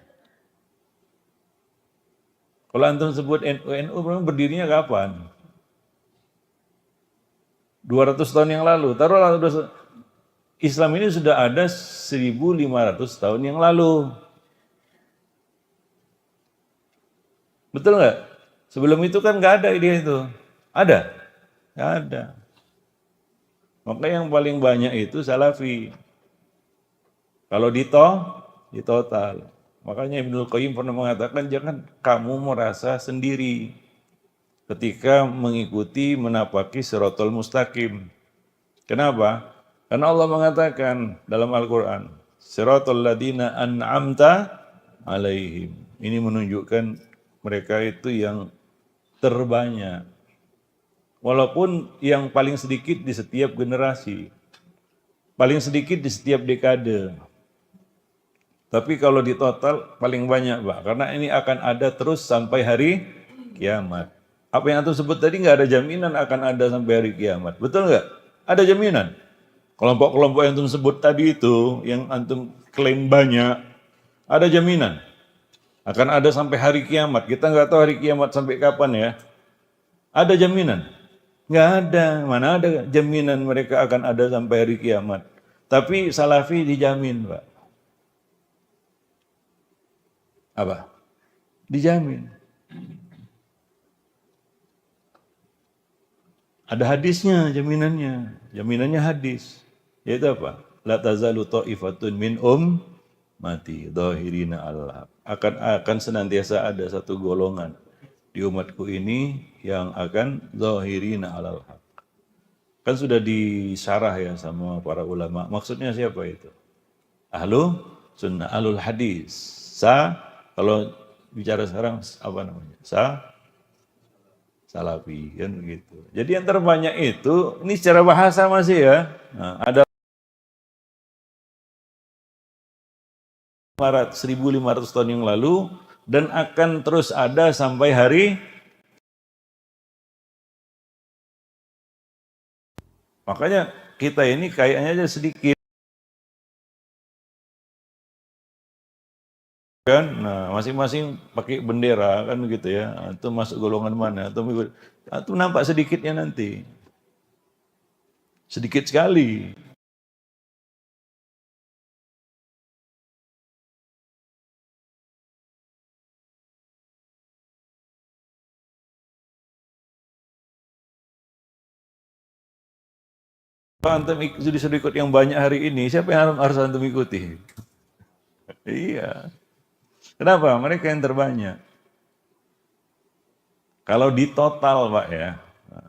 Kalau antum sebut NU, NU memang berdirinya kapan? 200 tahun yang lalu. Taruhlah Islam ini sudah ada 1500 tahun yang lalu. Betul nggak? Sebelum itu kan nggak ada ide itu. Ada? Nggak ada. Maka yang paling banyak itu salafi. Kalau di total. Makanya Ibnul Qayyim pernah mengatakan jangan kamu merasa sendiri ketika mengikuti menapaki Shirathul Mustaqim. Kenapa? Karena Allah mengatakan dalam Al-Quran, Shirathul ladina an'amta alaihim. Ini menunjukkan mereka itu yang terbanyak. Walaupun yang paling sedikit di setiap generasi. Paling sedikit di setiap dekade. Tapi kalau di total paling banyak, Pak. Karena ini akan ada terus sampai hari kiamat. Apa yang antum sebut tadi nggak ada jaminan akan ada sampai hari kiamat. Betul nggak? Ada jaminan. Kelompok-kelompok yang antum sebut tadi itu, yang antum klaim banyak, ada jaminan. Akan ada sampai hari kiamat. Kita nggak tahu hari kiamat sampai kapan ya. Ada jaminan? Nggak ada. Mana ada jaminan mereka akan ada sampai hari kiamat. Tapi salafi dijamin, Pak. Apa? Dijamin. Ada hadisnya jaminannya. Jaminannya hadis. Yaitu apa? La tazalu ta'ifatun min mati dhahirina al-haq. Akan senantiasa ada satu golongan di umatku ini yang akan zahirina alal haq. Kan sudah disyarah ya sama para ulama. Maksudnya siapa itu? Ahlu sunnah, ahlul hadis. Kalau bicara sekarang apa namanya? Salafi kan begitu. Jadi yang terbanyak itu ini secara bahasa masih ya. Nah, ada 1500 tahun yang lalu dan akan terus ada sampai hari makanya kita ini kayaknya aja sedikit kan. Nah, masing-masing pakai bendera kan gitu ya. Atau masuk golongan mana atau nampak sedikitnya nanti. Sedikit sekali. Kalau antum disuruh ikut yang banyak hari ini, siapa yang harus antum ikuti? Iya. Kenapa? Mereka yang terbanyak. Kalau di total, Pak ya,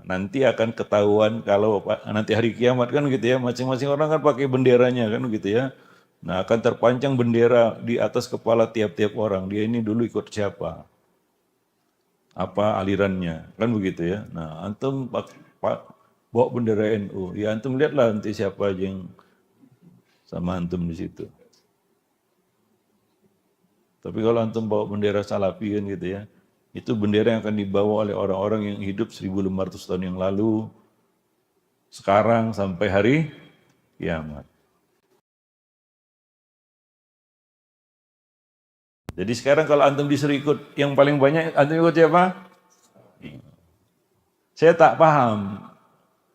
nanti akan ketahuan kalau nanti hari kiamat kan gitu ya, masing-masing orang kan pakai benderanya kan gitu ya. Nah, akan terpancang bendera di atas kepala tiap-tiap orang. Dia ini dulu ikut siapa? Apa alirannya? Kan begitu ya. Nah, antum bawa bendera NU. Ya antum lihatlah nanti siapa aja yang sama antum di situ. Tapi kalau antum bawa bendera Salafi kan gitu ya, itu bendera yang akan dibawa oleh orang-orang yang hidup 1500 tahun yang lalu, sekarang sampai hari kiamat. Jadi sekarang kalau antum disuruh ikut yang paling banyak, antum ikut siapa? Saya tak paham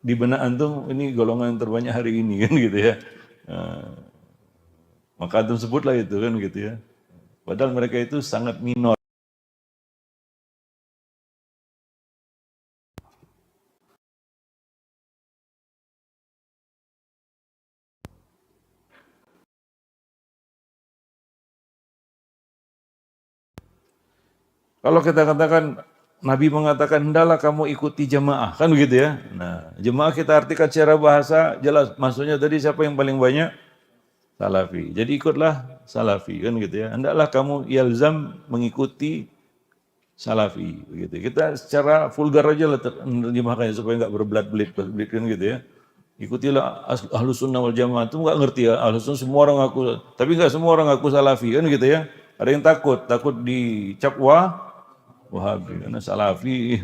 di benak antum ini golongan yang terbanyak hari ini kan gitu ya. Maka antum sebutlah itu kan gitu ya. Padahal mereka itu sangat minor. Kalau kita katakan Nabi mengatakan hendaklah kamu ikuti jamaah, kan begitu ya. Nah, jamaah kita artikan secara bahasa jelas. Maksudnya tadi siapa yang paling banyak? Salafi. Jadi ikutlah salafi, kan gitu ya. Hendaklah kamu yalzam mengikuti salafi, begitu. Kita secara vulgar aja lah terjemahkannya supaya nggak berbelit-belit kan gitu ya. Ikutilah ahlus sunnah wal jamaah. Itu nggak ngerti ya. Ahlus sunnah semua orang ngaku, tapi nggak semua orang ngaku salafi, kan gitu ya. Ada yang takut dicap Wahabi, karena Salafi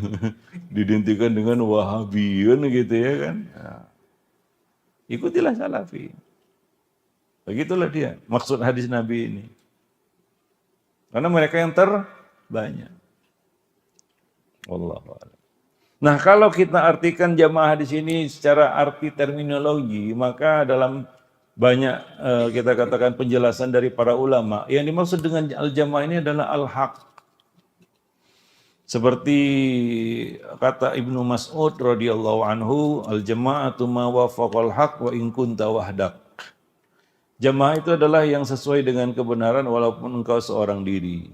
didentikan dengan Wahabi kan gitu ya kan. Nah, ikutilah Salafi. Begitulah dia maksud hadis Nabi ini. Karena mereka yang terbanyak. Wallahu a'lam. Nah, kalau kita artikan jamaah di sini secara arti terminologi, maka dalam banyak kita katakan penjelasan dari para ulama, yang dimaksud dengan al-jamaah ini adalah al-haq. Seperti kata Ibnu Mas'ud radhiyallahu anhu, al-jama'atu ma wafaqal haq wa in kunta wahdak. Jamaah itu adalah yang sesuai dengan kebenaran walaupun engkau seorang diri.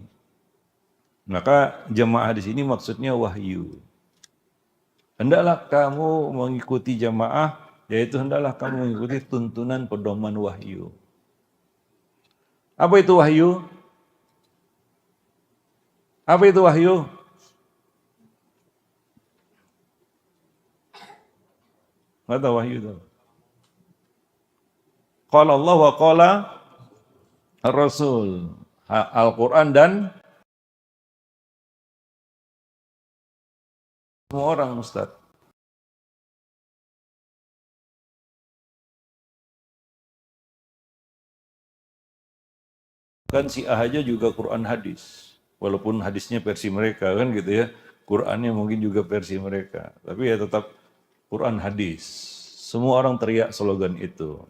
Maka jamaah di sini maksudnya wahyu. Hendaklah kamu mengikuti jamaah, yaitu hendaklah kamu mengikuti tuntunan pedoman wahyu. Apa itu wahyu? Apa itu wahyu? Nggak tahu wahyu itu. Qala Allah wa qala Rasul. Al-Quran dan semua orang, Ustaz. Kan si aja juga Quran hadis. Walaupun hadisnya versi mereka kan gitu ya. Qurannya mungkin juga versi mereka. Tapi ya tetap Quran hadis. Semua orang teriak slogan itu.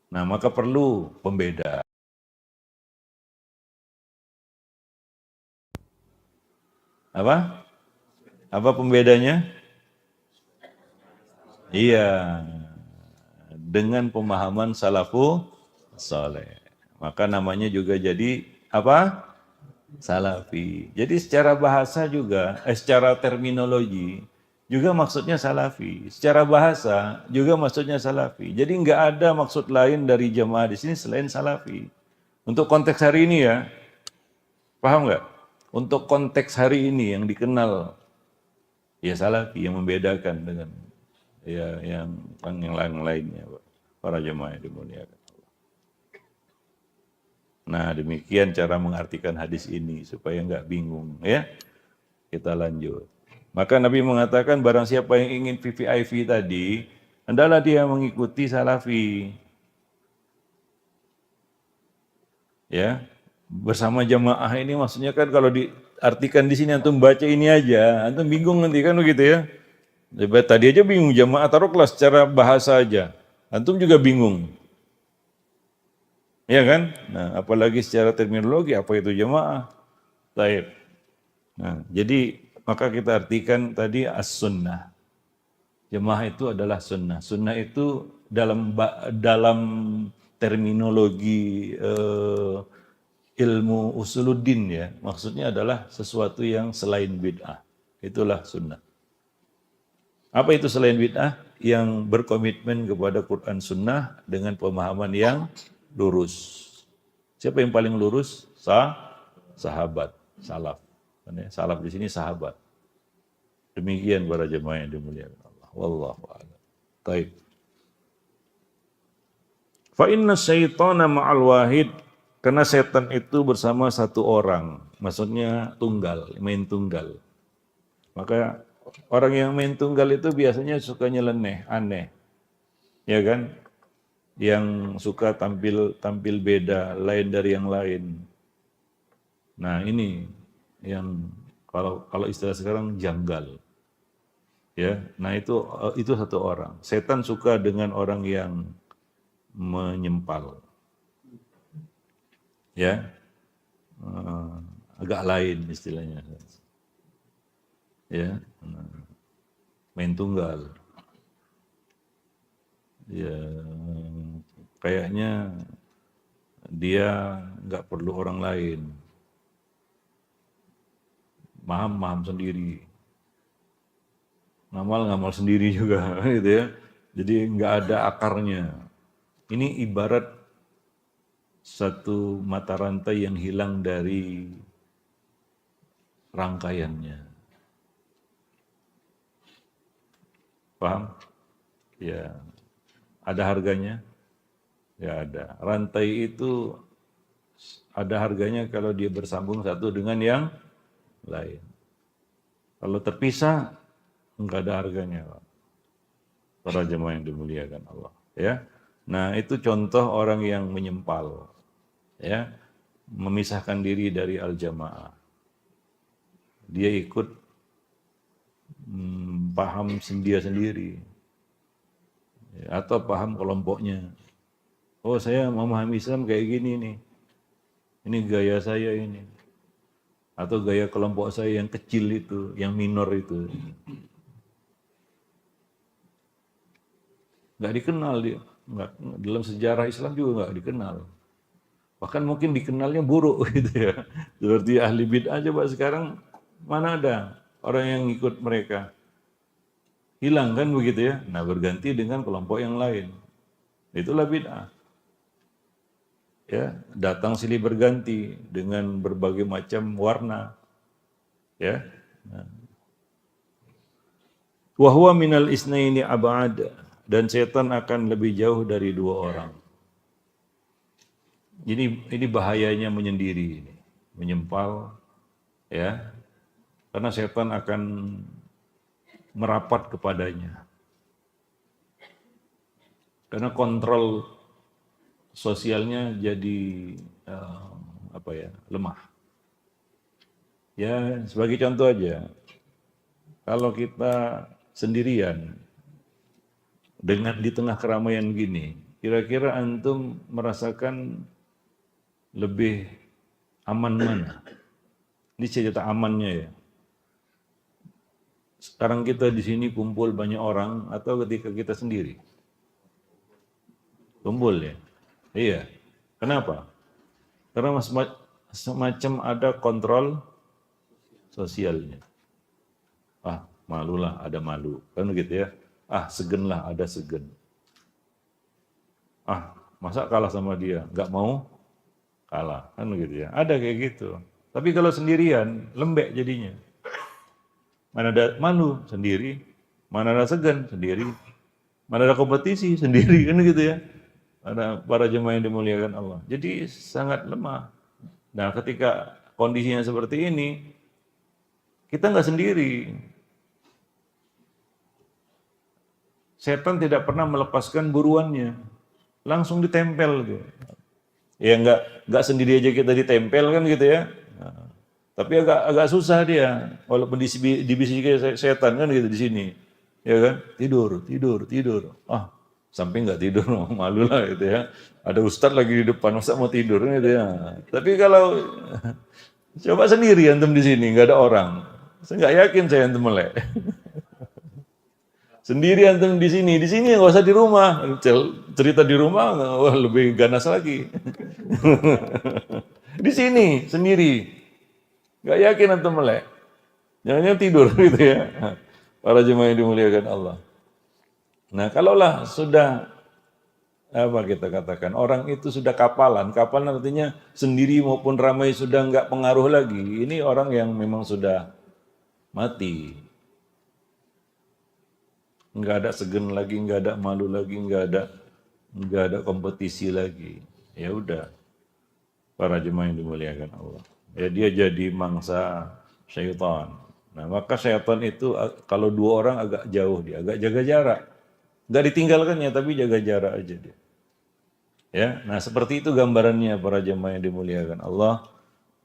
Nah, maka perlu pembeda. Apa? Apa pembedanya? Iya. Dengan pemahaman salafu saleh. Maka namanya juga jadi apa? Salafi. Jadi secara bahasa juga, secara terminologi juga maksudnya salafi. Secara bahasa juga maksudnya salafi. Jadi nggak ada maksud lain dari jamaah di sini selain salafi. Untuk konteks hari ini ya, paham nggak? Untuk konteks hari ini yang dikenal ya salafi yang membedakan dengan ya yang lain-lainnya, para jemaah yang dimuliakan. Nah, demikian cara mengartikan hadis ini supaya nggak bingung ya. Kita lanjut. Maka Nabi mengatakan barang siapa yang ingin VVIP tadi, hendaklah dia mengikuti salafi. Ya. Bersama jamaah ini maksudnya kan kalau diartikan di sini antum baca ini aja, antum bingung nanti kan begitu ya. Tadi aja bingung jamaah, taruhlah secara bahasa aja. Antum juga bingung. Ya kan? Nah, apalagi secara terminologi apa itu jamaah? Taib. Nah, jadi maka kita artikan tadi as-sunnah. Jamaah itu adalah sunnah. Sunnah itu dalam terminologi ilmu usuluddin ya, maksudnya adalah sesuatu yang selain bid'ah. Itulah sunnah. Apa itu selain bid'ah? Yang berkomitmen kepada Quran sunnah dengan pemahaman yang lurus. Siapa yang paling lurus? Sahabat, salaf. Salaf di sini sahabat. Demikian para jemaah yang dimuliakan Allah. Wallahu a'lam. Baik. Fa inna syaitana ma'al wahid, karena setan itu bersama satu orang. Maksudnya tunggal, main tunggal. Maka orang yang main tunggal itu biasanya suka nyeleneh, aneh. Ya kan? Yang suka tampil beda, lain dari yang lain. Nah, ini yang kalau istilah sekarang janggal. Ya. Nah, itu satu orang. Setan suka dengan orang yang menyempal. ya, agak lain istilahnya, ya, main tunggal, ya, kayaknya dia nggak perlu orang lain, maham sendiri, ngamal sendiri juga, gitu ya. Jadi nggak ada akarnya. Ini ibarat satu mata rantai yang hilang dari rangkaiannya. Paham? Ya, ada harganya? Ya ada. Rantai itu ada harganya kalau dia bersambung satu dengan yang lain. Kalau terpisah, enggak ada harganya, Pak. Para jemaah yang dimuliakan Allah. Ya, nah itu contoh orang yang menyempal, ya, memisahkan diri dari al-jamaah. Dia ikut paham dia sendiri, ya, atau paham kelompoknya. Oh saya memahami Islam kayak gini nih, ini gaya saya ini, atau gaya kelompok saya yang kecil itu, yang minor itu. Nggak dikenal dia, nggak, dalam sejarah Islam juga nggak dikenal. Bahkan mungkin dikenalnya buruk gitu ya. Seperti ahli bid'ah, coba sekarang mana ada orang yang ikut mereka. Hilang kan begitu ya. Nah berganti dengan kelompok yang lain. Itulah bid'ah. Ya, datang silih berganti dengan berbagai macam warna. Ya. Wa huwa minal isnaini ab'ad, dan setan akan lebih jauh dari dua orang. Ini bahayanya menyendiri ini, menyempal, ya. Karena setan akan merapat kepadanya. Karena kontrol sosialnya jadi lemah. Ya, sebagai contoh aja. Kalau kita sendirian dengan di tengah keramaian gini, kira-kira antum merasakan lebih aman mana? Ini cerita amannya ya. Sekarang kita di sini kumpul banyak orang atau ketika kita sendiri? Kumpul ya. Iya. Kenapa? Karena semacam ada kontrol sosialnya. Ah, malulah ada malu. Kan begitu ya. Ah, segenlah ada segen. Ah, masa kalah sama dia? Nggak mau kalah. Kan begitu ya. Ada kayak gitu. Tapi kalau sendirian, lembek jadinya. Mana ada malu sendiri, mana ada segan sendiri, mana ada kompetisi sendiri, kan gitu ya. Ada para jemaah yang dimuliakan Allah. Jadi sangat lemah. Nah ketika kondisinya seperti ini, kita nggak sendiri. Setan tidak pernah melepaskan buruannya, langsung ditempel tuh. Ya nggak sendiri aja kita ditempel kan gitu ya. Nah, tapi agak susah dia, walaupun dibisiki setan kan gitu di sini, ya kan? Tidur. Ah, sampai nggak tidur, malu lah gitu ya. Ada ustadz lagi di depan, masa mau tidur gitu ya. Tapi kalau coba sendiri antum di sini, nggak ada orang, saya nggak yakin saya antum melek. Sendiri antum di sini nggak usah di rumah. Cerita di rumah, wah lebih ganas lagi. Di sini sendiri, nggak yakin antum melek. Jangan tidur gitu ya. Para jemaah yang dimuliakan Allah. Nah, kalaulah sudah apa kita katakan, orang itu sudah kapalan artinya sendiri maupun ramai sudah nggak pengaruh lagi. Ini orang yang memang sudah mati. Nggak ada segen lagi, nggak ada malu lagi, nggak ada kompetisi lagi. Ya udah, para jemaah yang dimuliakan Allah. Ya dia jadi mangsa syaitan. Nah maka syaitan itu kalau dua orang agak jauh dia, agak jaga jarak. Nggak ditinggalkannya tapi jaga jarak aja dia. Ya, nah seperti itu gambarannya para jemaah yang dimuliakan Allah.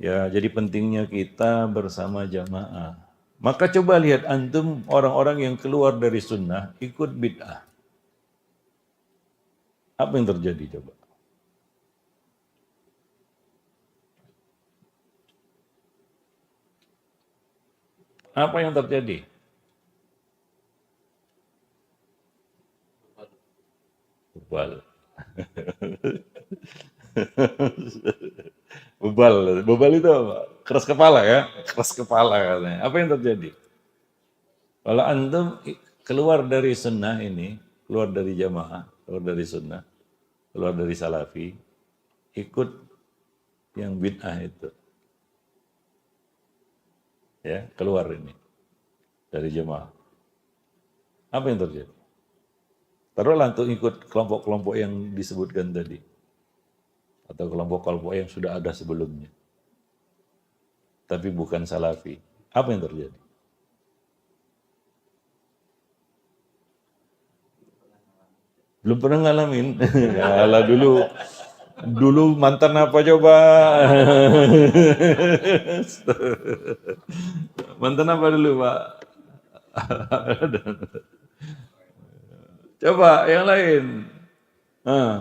Ya, jadi pentingnya kita bersama jamaah. Maka coba lihat antum orang-orang yang keluar dari sunnah ikut bid'ah. Apa yang terjadi coba? Apa yang terjadi? Bebal. Bebal itu apa? Keras kepala ya, keras kepala katanya. Apa yang terjadi? Kalau antum keluar dari sunnah ini, keluar dari jamaah, keluar dari sunnah, keluar dari salafi, ikut yang bid'ah itu, ya keluar ini dari jamaah. Apa yang terjadi? Taruhlah untuk ikut kelompok-kelompok yang disebutkan tadi, atau kelompok-kelompok yang sudah ada sebelumnya, tapi bukan salafi. Apa yang terjadi? Belum pernah ngalamin. Alah dulu mantan apa coba? Mantan apa dulu, Pak? Coba yang lain.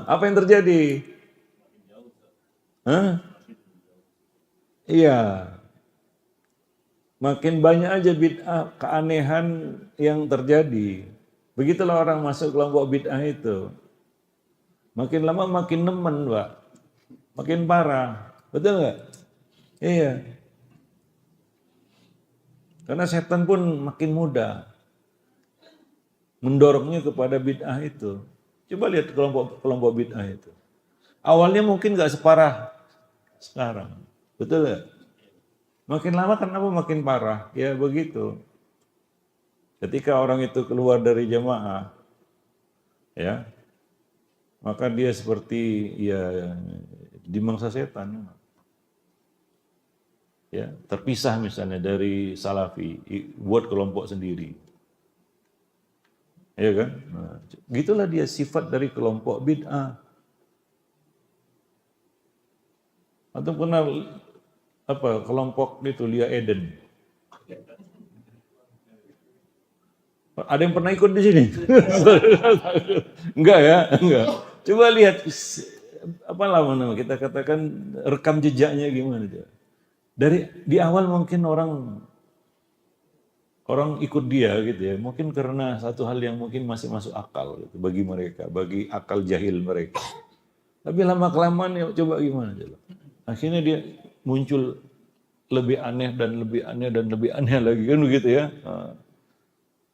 Apa yang terjadi? Hah? Iya, makin banyak aja bid'ah, keanehan yang terjadi. Begitulah orang masuk kelompok bid'ah itu. Makin lama makin nemen, Pak. Makin parah. Betul nggak? Iya. Karena setan pun makin mudah mendorongnya kepada bid'ah itu. Coba lihat kelompok bid'ah itu. Awalnya mungkin nggak separah sekarang. Betul nggak? Makin lama kenapa makin parah? Ya begitu. Ketika orang itu keluar dari jamaah, ya, maka dia seperti ya dimangsa setan. Ya, terpisah misalnya dari salafi, buat kelompok sendiri. Ya kan? Nah, gitulah dia sifat dari kelompok bid'ah. Atau kenal apa kelompok itu Lia Eden? Ada yang pernah ikut di sini? Enggak ya, enggak. Coba lihat apa nama kita katakan rekam jejaknya gimana dia. Dari di awal mungkin orang ikut dia gitu ya, mungkin karena satu hal yang mungkin masih masuk akal gitu, bagi mereka, bagi akal jahil mereka. Tapi lama kelamaan ya coba gimana coba. Akhirnya dia muncul lebih aneh dan lebih aneh dan lebih aneh lagi kan begitu ya.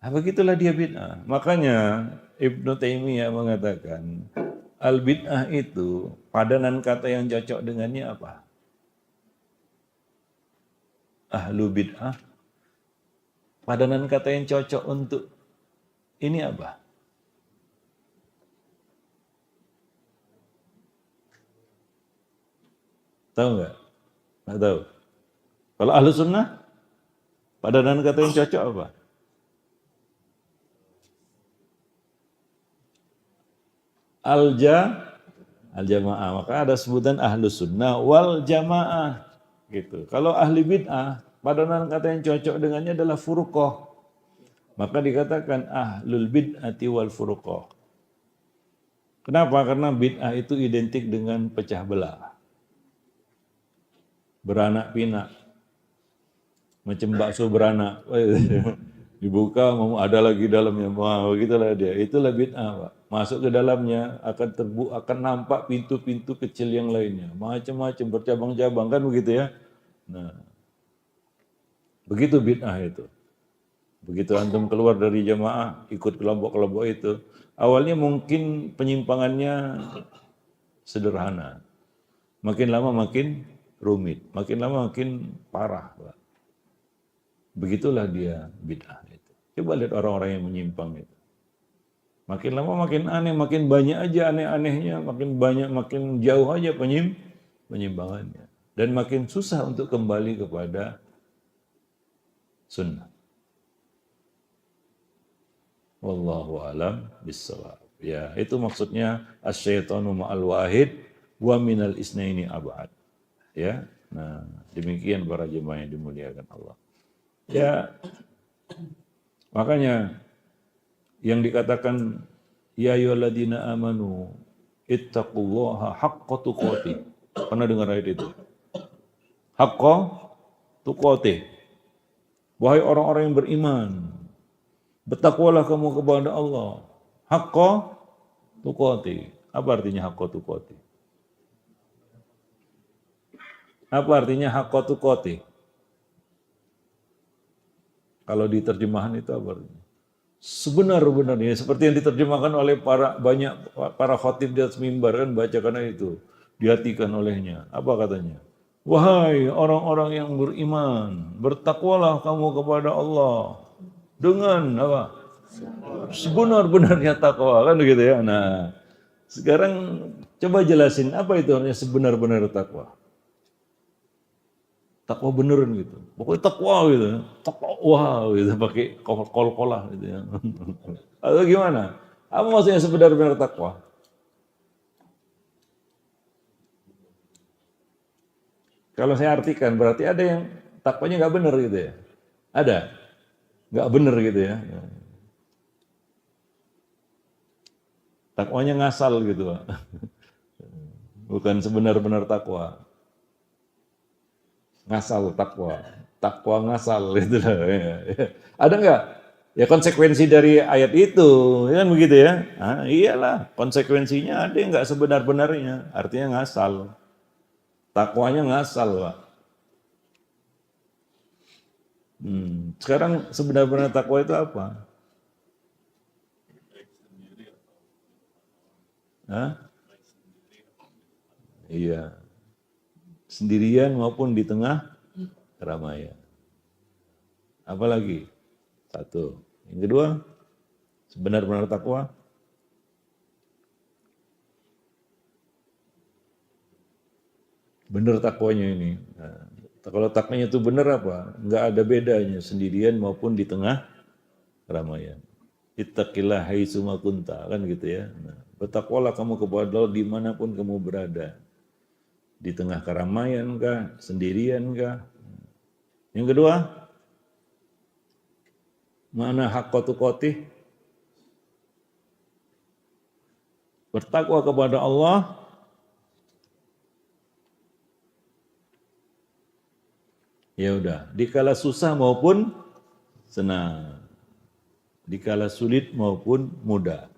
Begitulah dia bid'ah. Makanya Ibnu Taimiyah mengatakan al bid'ah itu padanan kata yang cocok dengannya apa? Ahlu bid'ah. Padanan kata yang cocok untuk ini apa? Tahu nggak? Nggak tahu. Kalau ahlu sunnah, padanan kata yang cocok apa? Al-jamaah. Maka ada sebutan ahlu sunnah wal jamaah. Gitu. Kalau ahli bid'ah, padanan kata yang cocok dengannya adalah furqah. Maka dikatakan ahlul bid'ati wal furqah. Kenapa? Karena bid'ah itu identik dengan pecah belah. Beranak pinak. Macam bakso beranak. Dibuka, mau ada lagi dalamnya. Wah, begitulah dia. Itulah bid'ah, Pak. Masuk ke dalamnya akan nampak pintu-pintu kecil yang lainnya. Macam-macam bercabang-cabang kan begitu ya. Nah, begitu bid'ah itu. Begitu antum keluar dari jamaah, ikut kelompok-kelompok itu. Awalnya mungkin penyimpangannya sederhana. Makin lama makin rumit. Makin lama makin parah, Pak. Begitulah dia bid'ah itu. Coba lihat orang-orang yang menyimpang itu. Makin lama makin aneh, makin banyak aja aneh-anehnya, makin banyak, makin jauh aja penyimpangannya. Dan makin susah untuk kembali kepada sunnah. Wallahu alam bissawab. Ya, itu maksudnya asyaitanu ma'al wahid wa minal isnaini ab'ad. Ya. Nah, demikian para jemaah yang dimuliakan Allah. Ya. Makanya yang dikatakan ya ayyuhalladzina amanu ittaqullaha haqqa tuqatih. Pernah dengar ayat itu? Haqqa tuqatih. Wahai orang-orang yang beriman, bertakwalah kamu kepada Allah. Haqqa tuqati. Apa artinya haqqa tuqati? Apa artinya haqqa tuqati? Kalau di terjemahan itu apa artinya? Sebenar-benarnya, seperti yang diterjemahkan oleh para khatib di atas mimbar kan, baca karena itu dihatikan olehnya. Apa katanya? Wahai orang-orang yang beriman, bertakwalah kamu kepada Allah dengan apa? Sebenar-benarnya takwa kan begitu ya. Nah, sekarang coba jelasin apa itu artinya sebenar-benar takwa. Takwa beneran gitu. Pokoknya takwa gitu. Takwa gitu pakai kol-kolah gitu ya. Atau gimana? Apa maksudnya sebenar-benar takwa? Kalau saya artikan berarti ada yang takwanya nggak bener gitu ya. Ada? Nggak bener gitu ya. Takwanya ngasal gitu Pak. Bukan sebenar-benar takwa. Ngasal takwa. Takwa ngasal gitu loh. Ada nggak? Ya konsekuensi dari ayat itu, ya kan begitu ya? Nah, iyalah, konsekuensinya ada yang nggak sebenar-benarnya, artinya ngasal. Takwanya ngasal, Pak. Sekarang sebenar-benar takwa itu apa? Hah? Iya, sendirian maupun di tengah keramaian. Apalagi? Satu. Yang kedua, sebenar-benar takwa. Benar takwanya ini. Nah, kalau takwanya itu benar apa? Nggak ada bedanya sendirian maupun di tengah keramaian. Ittaqillah haitsuma kunta, kan gitu ya. Nah, bertakwalah kamu kepada Allah dimanapun kamu berada. Di tengah keramaian kah, sendirian kah. Yang kedua, mana haqqa tuqatih? Bertakwa kepada Allah ya udah, dikala susah maupun senang. Dikala sulit maupun mudah.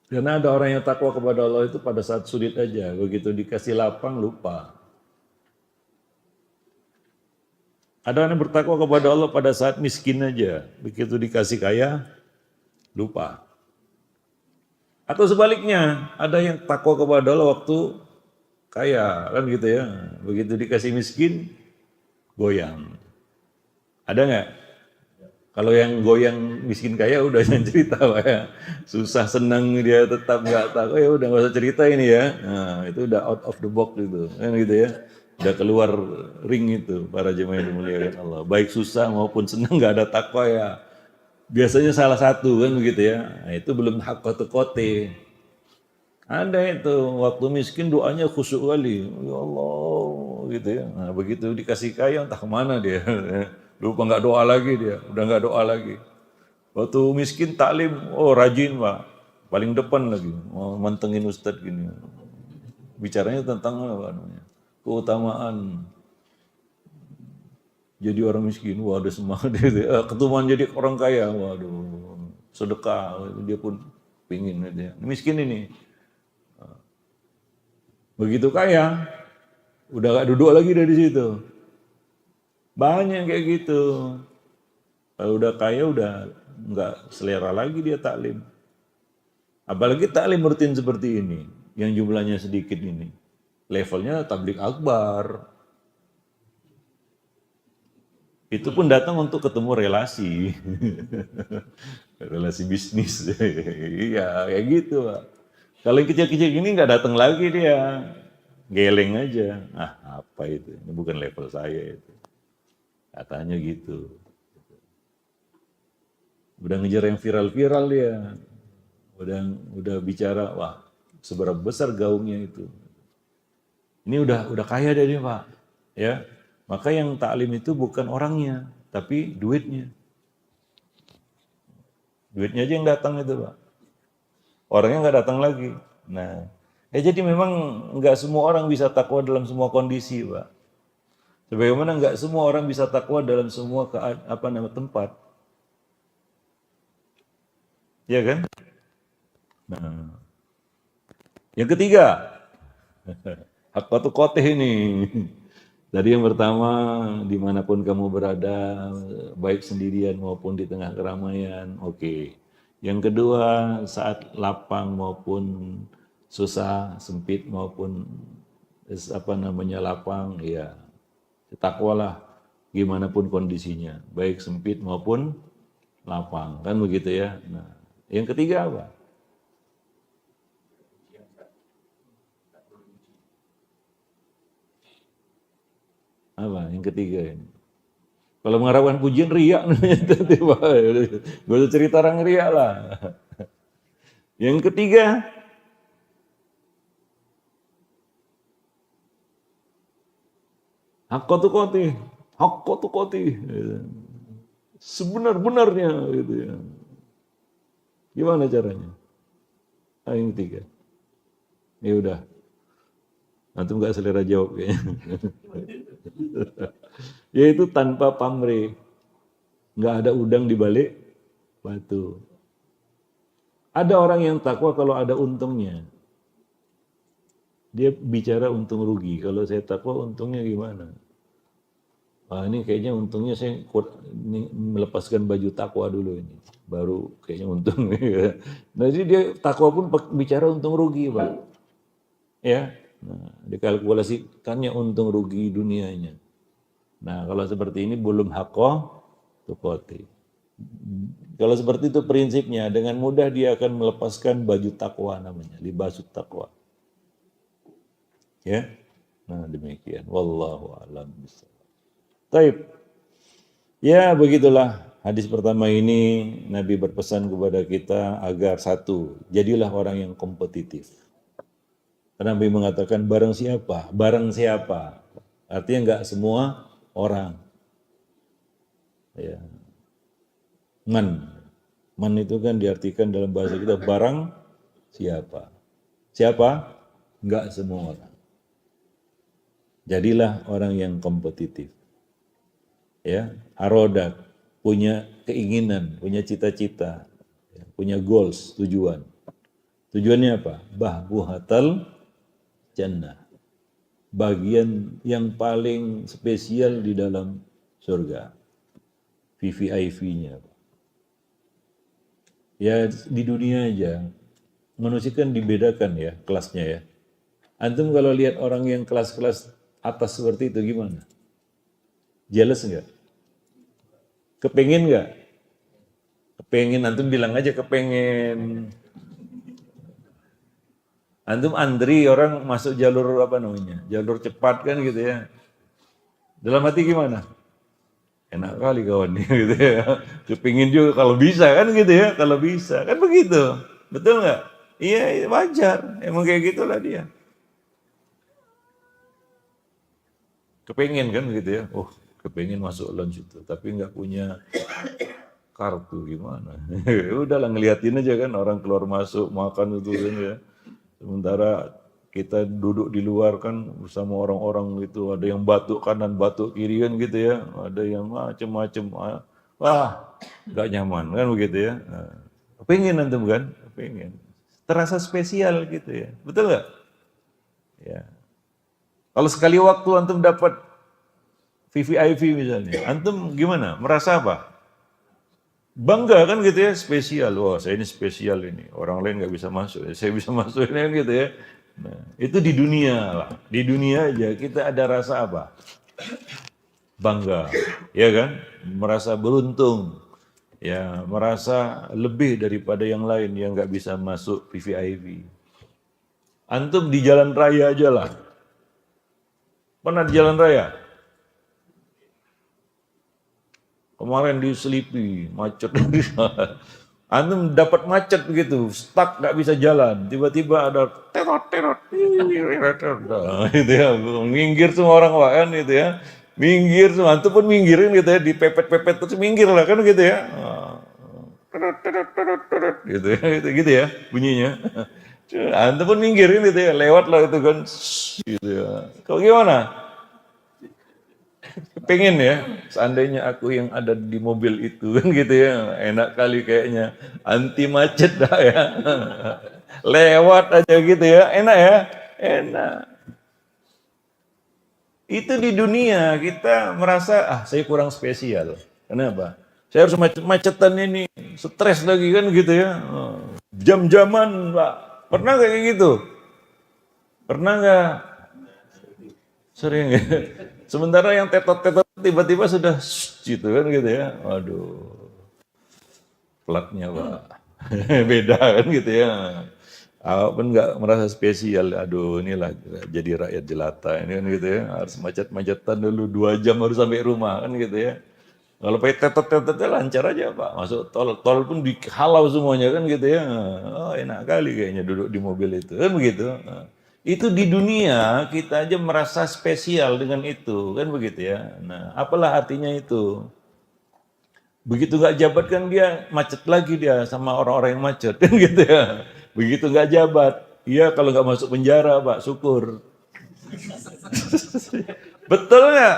Karena ada orang yang takwa kepada Allah itu pada saat sulit aja, begitu dikasih lapang lupa. Ada orang yang bertakwa kepada Allah pada saat miskin aja, begitu dikasih kaya lupa. Atau sebaliknya, ada yang takwa kepada Allah waktu kaya, kan gitu ya. Begitu dikasih miskin, goyang. Ada nggak? Kalau yang goyang miskin kaya udah jangan cerita Pak ya. Susah senang dia tetap nggak tahu ya udah nggak usah cerita ini ya. Nah, itu udah out of the box gitu. Kan gitu ya. Udah keluar ring itu para jemaah yang dimuliakan Allah. Baik susah maupun senang nggak ada takwa ya. Biasanya salah satu kan begitu ya. Nah, itu belum haqqatu kote. Ada itu waktu miskin doanya khusyuk kali. Ya Allah gitu ya. Nah, begitu dikasih kaya entah kemana dia. Lupa nggak doa lagi dia, udah nggak doa lagi. Waktu miskin taklim, oh rajin Pak, paling depan lagi, oh, mantengin ustadz gini. Bicaranya tentang apa namanya? Keutamaan jadi orang miskin, wah ada semangat dia. Ketuman jadi orang kaya, waduh, sedekah, dia pun pingin gitu ya. Miskin ini, begitu kaya, udah gak duduk lagi dari situ. Banyak kayak gitu. Kalau udah kaya udah nggak selera lagi dia taklim. Apalagi taklim rutin seperti ini, yang jumlahnya sedikit ini. Levelnya tablik akbar. Itu pun datang untuk ketemu relasi. Relasi bisnis. Iya, kayak gitu Pak. Kalau yang kecil-kecil gini nggak datang lagi dia. Geleng aja. Ah, apa itu? Ini bukan level saya itu. Katanya gitu. Udah ngejar yang viral-viral dia. Udah bicara, wah seberapa besar gaungnya itu. Ini udah kaya deh Pak. Ya. Maka yang taklim itu bukan orangnya, tapi duitnya. Duitnya aja yang datang itu Pak. Orangnya nggak datang lagi. Nah, jadi memang nggak semua orang bisa takwa dalam semua kondisi Pak. Sebagaimana nggak semua orang bisa takwa dalam semua tempat, ya kan? Nah, yang ketiga, haqqatu qatih ini. Tadi yang pertama, dimanapun kamu berada, baik sendirian maupun di tengah keramaian, oke. Yang kedua, saat lapang maupun susah, sempit maupun lapang, ya takwalah gimana pun kondisinya, baik sempit maupun lapang, kan begitu ya. Nah, yang ketiga apa? Apa? Yang ketiga ini. Kalau mengharapkan pujian riak namanya tiba. Gak usah cerita orang riak lah. Yang ketiga, haqqatu qatih, haqqatu qatih. Sebenar-benarnya gitu ya. Gimana caranya? Yang ketiga. Ya udah. Antum nggak selera jawab kayaknya. Yaitu tanpa pamrih. Nggak ada udang di balik batu. Ada orang yang takwa kalau ada untungnya. Dia bicara untung rugi. Kalau saya takwa untungnya gimana? Wah ini kayaknya untungnya saya ini melepaskan baju takwa dulu ini. Baru kayaknya untung. Nah, jadi dia takwa pun bicara untung rugi, Pak. Ya, nah, dikalkulasikannya untung rugi dunianya. Nah, kalau seperti ini belum haqqah tuqati. Kalau seperti itu prinsipnya, dengan mudah dia akan melepaskan baju takwa namanya, libasut takwa. Ya, nah demikian. Wallahu a'lam bishawab. Taib. Ya, begitulah hadis pertama ini Nabi berpesan kepada kita agar satu, jadilah orang yang kompetitif. Karena Nabi mengatakan barang siapa. Artinya enggak semua orang. Ya. Man itu kan diartikan dalam bahasa kita barang siapa. Siapa? Enggak semua orang. Jadilah orang yang kompetitif. Ya, arodat, punya keinginan, punya cita-cita, ya, punya goals, tujuan. Tujuannya apa? Bahbuhatal jannah. Bagian yang paling spesial di dalam surga. VVIP-nya. Ya di dunia aja, manusia kan dibedakan ya kelasnya ya. Antum kalau lihat orang yang kelas-kelas atas seperti itu gimana? Jealous enggak? Kepengen nggak? Kepengen, antum bilang aja kepengen. Antum antri orang masuk jalur apa namanya? Jalur cepat kan gitu ya. Dalam hati gimana? Enak kali kawan gitu ya. Kepengen juga kalau bisa kan gitu ya. Kalau bisa kan begitu. Betul nggak? Iya wajar. Emang kayak gitulah dia. Kepengen kan gitu ya. Oh kepengen masuk lunch itu, tapi nggak punya kartu gimana? Udahlah ngeliatin aja kan orang keluar masuk makan itu kan ya. Sementara kita duduk di luar kan bersama orang-orang gitu, ada yang batuk kanan, batuk kiri kan gitu ya, ada yang macem-macem, wah nggak nyaman kan begitu ya. Pengen antum kan? Pengen. Terasa spesial gitu ya, betul nggak? Ya. Kalau sekali waktu antum dapat VVIP misalnya, antum gimana? Merasa apa? Bangga kan gitu ya, spesial. Wah saya ini spesial ini, orang lain nggak bisa masuk, saya bisa masuk ini kan gitu ya. Nah, itu di dunia lah. Di dunia aja kita ada rasa apa? Bangga, ya kan? Merasa beruntung, ya merasa lebih daripada yang lain yang nggak bisa masuk VVIP. Antum di jalan raya aja lah. Pernah di jalan raya? Kemarin di Selipi, macet. Antum dapat macet begitu, stuck nggak bisa jalan. Tiba-tiba ada terot, gitu ya, minggir semua orang kan gitu ya. Minggir semua, antum pun minggirin gitu ya, dipepet-pepet terus minggir lah kan gitu ya. Gitu ya bunyinya. Antum pun minggirin gitu ya, lewat lah itu kan, gitu ya. Kau gimana? Pengen ya, seandainya aku yang ada di mobil itu kan gitu ya, enak kali kayaknya, anti macet dah ya. Lewat aja gitu ya, enak ya, enak. Itu di dunia kita merasa, saya kurang spesial. Kenapa? Saya harus macet-macetan ini, stres lagi kan gitu ya. Jam-jaman, Pak. Pernah nggak kayak gitu? Pernah nggak? Sering ya. Sementara yang tetot-tetot tiba-tiba sudah gitu kan gitu ya. Waduh, platnya Pak. Beda kan gitu ya. Awak pun nggak merasa spesial. Aduh, inilah jadi rakyat jelata ini kan gitu ya. Harus macet-macetan dulu 2 jam harus sampai rumah kan gitu ya. Kalau pakai tetot-tetotnya lancar aja Pak. Masuk tol pun dihalau semuanya kan gitu ya. Oh, enak kali kayaknya duduk di mobil itu kan begitu. Itu di dunia kita aja merasa spesial dengan itu kan begitu ya. Nah, apalah artinya itu? Begitu nggak jabat kan dia macet lagi dia sama orang-orang yang macet kan gitu ya. Begitu nggak jabat, iya kalau nggak masuk penjara Pak, syukur. Betul nggak?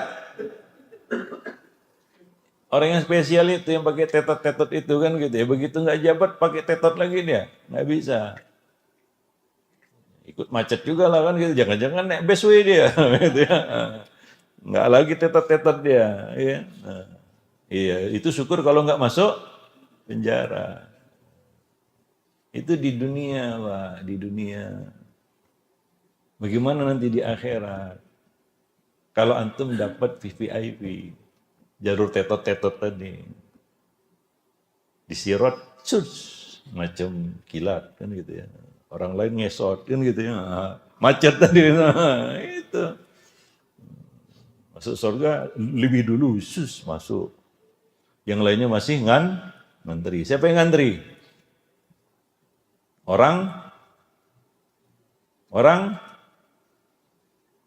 Orang yang spesial itu yang pakai tetot-tetot itu kan gitu ya. Begitu nggak jabat pakai tetot lagi dia, nggak bisa. Ikut macet juga lah kan gitu. Jangan-jangan naik busway dia, gitu ya. Nggak lagi tetot-tetot dia, ya. Nah, iya, itu syukur kalau nggak masuk penjara. Itu di dunia, Pak, di dunia. Bagaimana nanti di akhirat? Kalau antum dapat VVIP, jalur tetot-tetot tadi, disirot, macam kilat kan gitu ya. Orang lain ngesot kan gitu ya. Macet tadi, itu. Masuk surga lebih dulu, masuk. Yang lainnya masih ngantri. Siapa yang ngantri? Orang?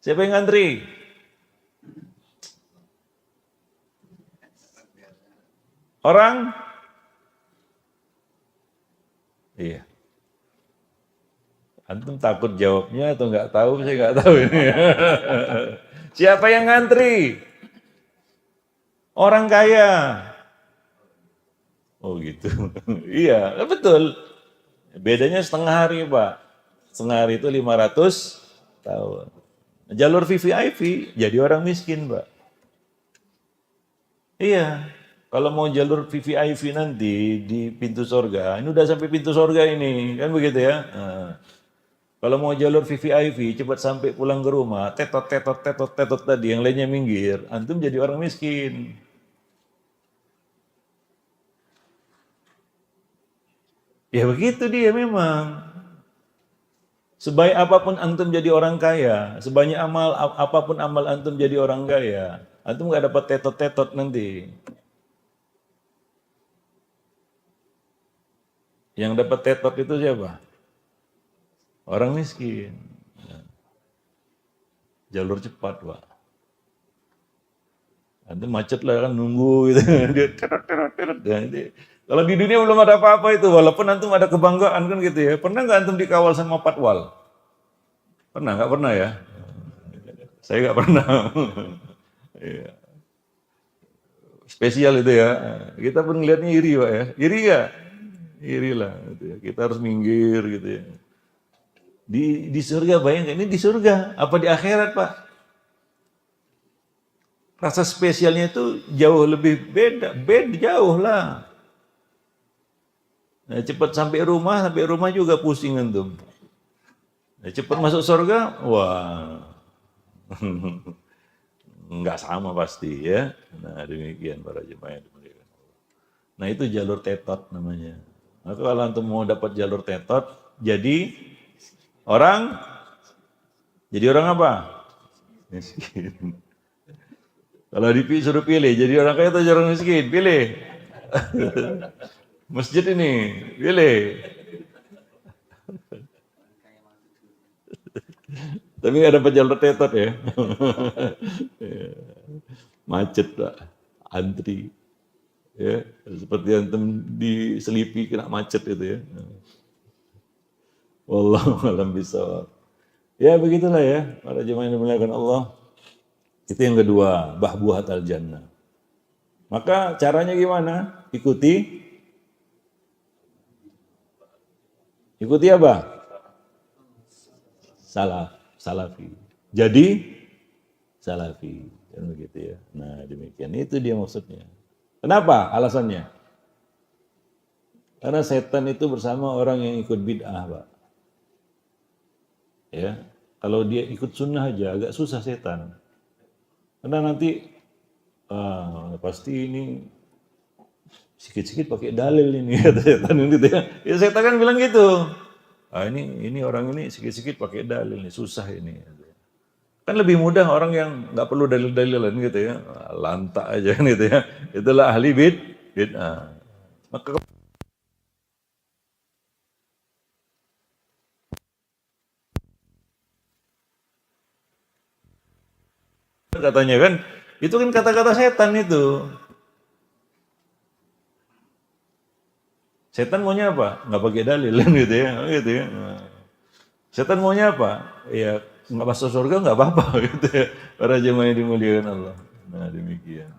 Siapa yang ngantri? Orang? Iya. Antum takut jawabnya atau nggak tahu? Saya nggak tahu ini. Siapa yang ngantri? Orang kaya. Oh gitu. Iya, betul. Bedanya setengah hari, Pak. Setengah hari itu 500 tahun. Jalur VVIP jadi orang miskin, Pak. Iya. Kalau mau jalur VVIP nanti di pintu surga, ini udah sampai pintu surga ini, kan begitu ya. Nah, kalau mau jalur VVIP, cepat sampai pulang ke rumah, tetot tadi, yang lainnya minggir, antum jadi orang miskin. Ya begitu dia memang. Sebaik apapun antum jadi orang kaya, sebanyak apapun amal antum jadi orang kaya, antum nggak dapat tetot nanti. Yang dapat tetot itu siapa? Orang miskin. Jalur cepat, Pak. Nanti macet lah kan nunggu gitu. Dia terot. Kalau di dunia belum ada apa-apa itu, walaupun antum ada kebanggaan kan gitu ya. Pernah nggak antum dikawal sama patwal? Pernah nggak pernah ya? Saya nggak pernah. Spesial itu ya. Kita pun ngeliatnya iri, Pak ya. Iri ya? Iri lah. Gitu ya. Kita harus minggir gitu ya. Di surga, bayangkan ini di surga. Apa di akhirat, Pak? Rasa spesialnya itu jauh lebih beda jauh lah. Nah, cepat sampai rumah juga pusing antum. Nah, cepat masuk surga, wah, nggak sama pasti ya. Nah demikian para jemaah yang dimuliakan Allah. Nah itu jalur tetot namanya. Maka kalau antum mau dapat jalur tetot, jadi orang apa? Miskin. Kalau disuruh pilih, jadi orang kaya atau orang miskin? Pilih. Masjid ini, pilih. Tapi nggak dapat jalur tetot ya. Macet Pak, antri. Ya, seperti antum diselipi kena macet itu ya. Wallahu a'lam bishawab. Ya begitulah ya, para jemaah yang dimuliakan Allah. Itu yang kedua, bahbuhat al-jannah. Maka caranya gimana? Ikuti apa? Salafi. Jadi salafi. Kan begitu ya. Nah, demikian. Itu dia maksudnya. Kenapa? Alasannya. Karena setan itu bersama orang yang ikut bid'ah, Pak. Ya. Kalau dia ikut sunnah aja agak susah setan. Karena nanti pasti ini sikit-sikit pakai dalil ini kata setan gitu ya. Ya setan kan bilang gitu. Ini orang ini sikit-sikit pakai dalil nih, susah ini. Kan lebih mudah orang yang nggak perlu dalil-dalilan gitu ya, lantak aja kan gitu ya. Itulah ahli bid'ah. Maka katanya kan, itu kan kata-kata setan itu. Setan maunya apa? Nggak pakai dalil kan gitu ya, gitu ya. Setan maunya apa? Ya nggak masuk surga nggak apa-apa gitu ya. Para jemaah yang dimuliakan Allah. Nah demikian.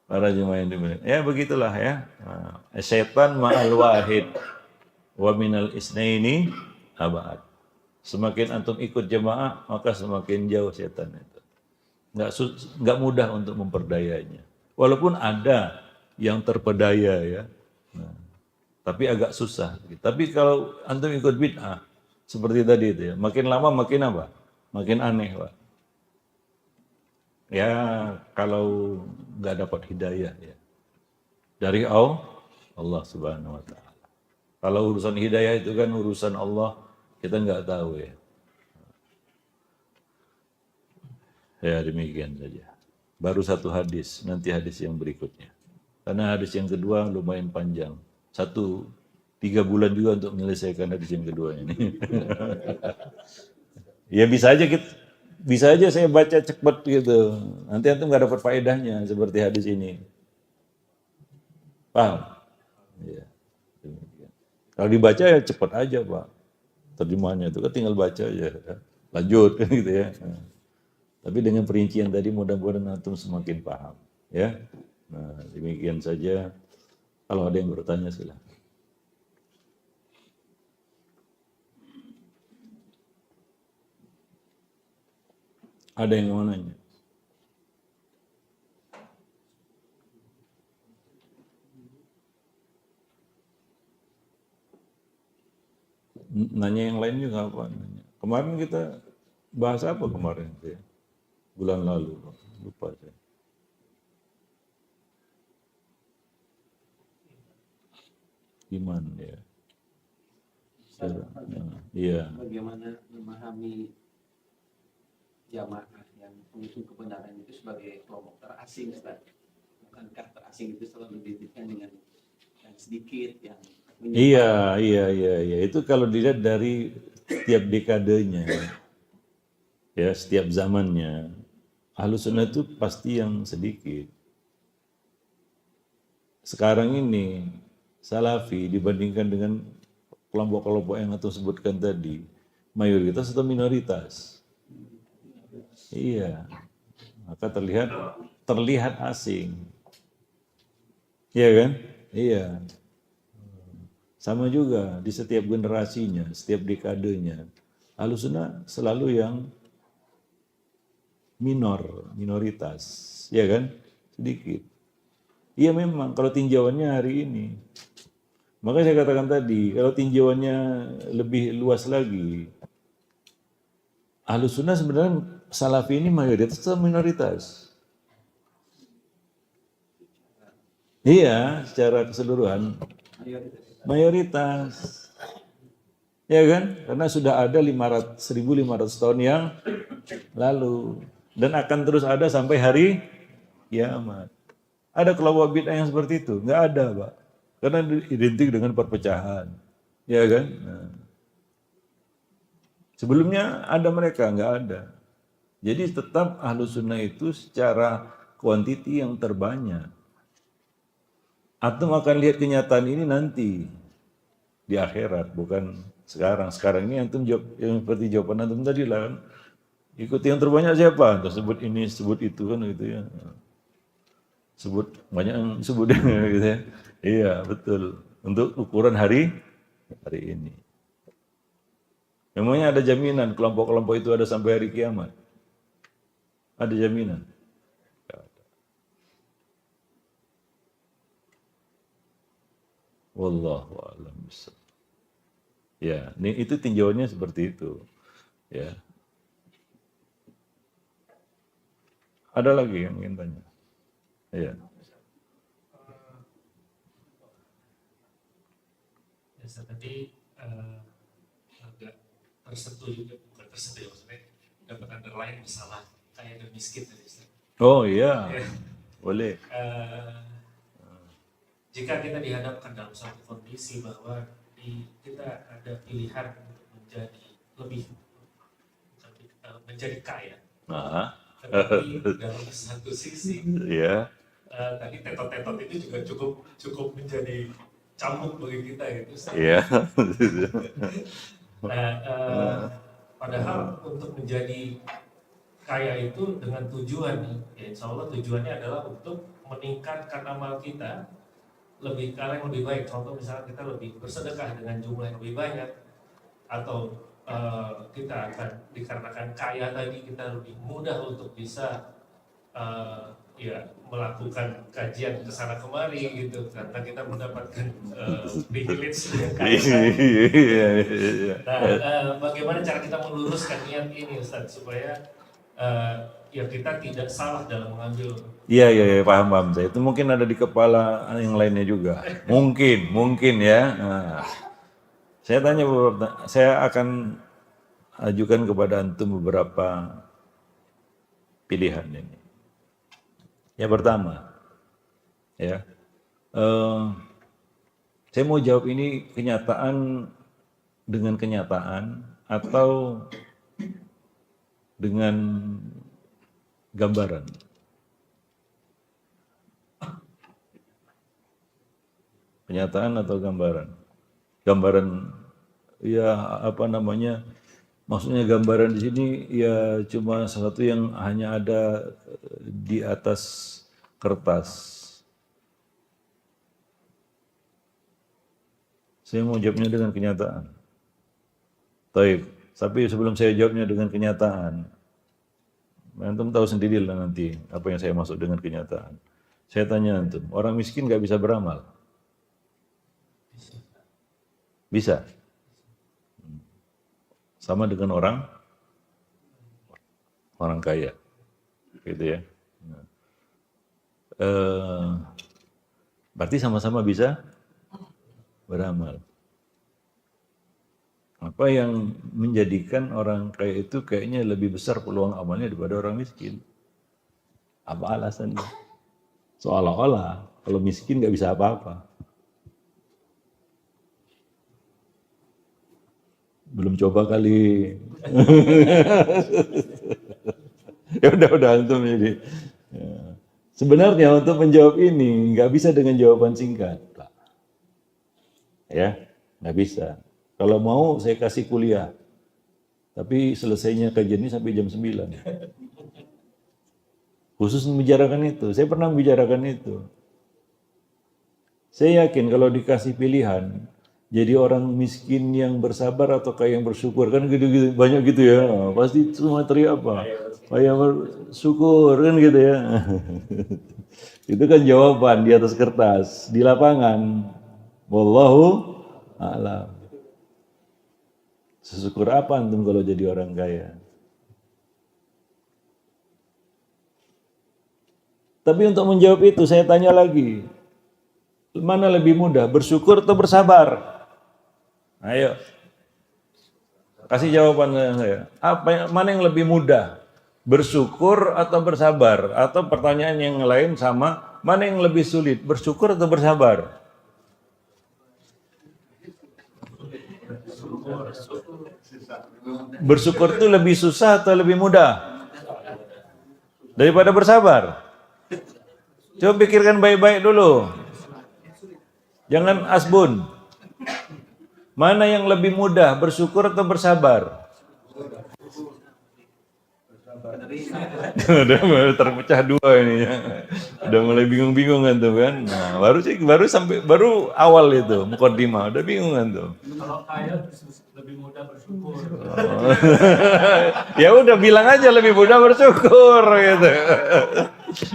Para jemaah yang dimuliakan. Ya begitulah ya. Setan ma'al wahid wa minal isnaini abad. Semakin antum ikut jemaah maka semakin jauh setan itu. Nggak mudah untuk memperdayanya. Walaupun ada yang terpedaya ya. Nah, tapi agak susah. Tapi kalau antum ikut bid'ah, seperti tadi itu ya, makin lama makin apa? Makin aneh, Pak. Ya, kalau nggak dapat hidayah ya. Dari Allah Subhanahu wa taala. Kalau urusan hidayah itu kan urusan Allah, kita nggak tahu ya. Ya demikian saja. Baru satu hadis, nanti hadis yang berikutnya. Karena hadis yang kedua lumayan panjang. 3 bulan juga untuk menyelesaikan hadis yang kedua ini. Ya bisa aja saya baca cepat gitu. Nanti antum nggak dapat faedahnya seperti hadis ini. Paham? Ya. Kalau dibaca ya cepat aja Pak. Terjemahannya itu kan tinggal baca aja. Lanjut kan gitu ya. Tapi dengan perincian tadi mudah-mudahan antum semakin paham. Ya. Nah demikian saja. Kalau ada yang bertanya silahkan. Ada yang mau nanya? Nanya yang lain juga apa? Nanya. Kemarin kita bahas apa kemarin? Ya? Bulan lalu, lupa saya. Iman ya. Iya. Bagaimana memahami jamaah yang mengusung kebenaran itu sebagai kelompok terasing, Ustaz? Bukankah terasing itu selalu didirikan dengan yang sedikit, yang Iya. Itu kalau dilihat dari setiap dekadenya, ya setiap zamannya, Ahlus Sunnah itu pasti yang sedikit. Sekarang ini Salafi dibandingkan dengan kelompok-kelompok yang aku sebutkan tadi, mayoritas atau minoritas? Iya, maka terlihat asing. Iya kan? Iya. Sama juga di setiap generasinya, setiap dekadenya. Ahlus Sunnah selalu yang minoritas. Iya kan? Sedikit. Iya memang kalau tinjauannya hari ini. Maka saya katakan tadi, kalau tinjauannya lebih luas lagi, Ahlus Sunnah sebenarnya Salafi ini mayoritas atau minoritas? Iya, secara keseluruhan mayoritas. Ya kan? Karena sudah ada 1.500 tahun yang lalu dan akan terus ada sampai hari kiamat. Ada kelompok bid'ah yang seperti itu? Enggak ada, Pak. Karena identik dengan perpecahan. Ya kan? Nah. Sebelumnya ada mereka, enggak ada. Jadi tetap Ahlus Sunnah itu secara kuantiti yang terbanyak. Antum akan lihat kenyataan ini nanti di akhirat, bukan sekarang. Sekarang ini antum jawab yang seperti jawaban antum tadi lah kan. Ikuti yang terbanyak siapa? Tersebut ini, sebut itu kan gitu ya. Sebut banyak yang sebut gitu ya. Iya, betul. Untuk ukuran hari ini. Memangnya ada jaminan kelompok-kelompok itu ada sampai hari kiamat? Ada jaminan? Nggak ada. Wallahu a'lam bishawab. Ya, ini itu tinjauannya seperti itu. Ya. Ada lagi yang ingin tanya? Iya. Ya, Ustaz, tadi agak tersentuh juga, bukan tersentuh ya, maksudnya dapat underline masalah kaya dan miskin tadi Ustaz. Oh iya, Ya, boleh. jika kita dihadapkan dalam suatu kondisi bahwa kita ada pilihan untuk menjadi lebih menjadi kaya, Nah, tetapi dalam satu sisi ya. tadi tetot-tetot itu juga cukup menjadi cambuk bagi kita gitu Ustaz. Iya. Nah, padahal untuk menjadi kaya itu dengan tujuan, ya insya Allah tujuannya adalah untuk meningkatkan amal kita lebih ke arah yang lebih baik. Contoh misalnya kita lebih bersedekah dengan jumlah yang lebih banyak, atau kita akan dikarenakan kaya tadi kita lebih mudah untuk bisa ya melakukan kajian kesana kemari gitu karena kita mendapatkan privilege yang kaya tadi. Iya. Nah, bagaimana cara kita meluruskan niat ini Ustaz supaya ya kita tidak salah dalam mengambil. Iya, paham saya. Itu mungkin ada di kepala yang lainnya juga. Mungkin ya. Nah, saya akan ajukan kepada antum beberapa pilihan ini. Yang pertama, ya, saya mau jawab ini kenyataan dengan kenyataan atau dengan gambaran. Kenyataan atau gambaran? Gambaran, ya apa namanya? Maksudnya gambaran di sini ya cuma sesuatu yang hanya ada di atas kertas. Saya mau jawabnya dengan kenyataan. Taib. Tapi sebelum saya jawabnya dengan kenyataan, antum tahu sendirilah nanti apa yang saya maksud dengan kenyataan. Saya tanya antum, orang miskin nggak bisa beramal? Bisa. Sama dengan orang kaya, gitu ya. Berarti sama-sama bisa beramal. Apa yang menjadikan orang kaya itu kayaknya lebih besar peluang amalnya daripada orang miskin? Apa alasannya? Seolah-olah kalau miskin nggak bisa apa-apa. Belum coba kali. Ya udah antum jadi. Ya. Sebenarnya untuk menjawab ini nggak bisa dengan jawaban singkat, Pak. Ya, nggak bisa. Kalau mau saya kasih kuliah, tapi selesainya kajian ini sampai jam 9. Khusus membicarakan itu, saya pernah membicarakan itu. Saya yakin kalau dikasih pilihan, jadi orang miskin yang bersabar atau kayak yang bersyukur, kan gitu-gitu banyak gitu ya. Pasti semua teriak apa? Kayak bersyukur kan gitu ya. Itu kan jawaban di atas kertas, di lapangan. Wallahu a'lam. Sesyukur apa antum kalau jadi orang kaya? Tapi untuk menjawab itu saya tanya lagi. Mana lebih mudah, bersyukur atau bersabar? Ayo, kasih jawaban saya. Mana yang lebih mudah, bersyukur atau bersabar? Atau pertanyaan yang lain sama, mana yang lebih sulit, bersyukur atau bersabar? Bersyukur itu lebih susah atau lebih mudah daripada bersabar? Coba pikirkan baik-baik dulu. Jangan asbun. Mana yang lebih mudah, bersyukur atau bersabar? Udah terpecah dua ini ya. Udah mulai bingung-bingung kan tuh kan. Nah, baru awal itu mukadimah udah bingung kan tuh. Kalau kaya lebih mudah bersyukur. Ya udah bilang aja lebih mudah bersyukur gitu.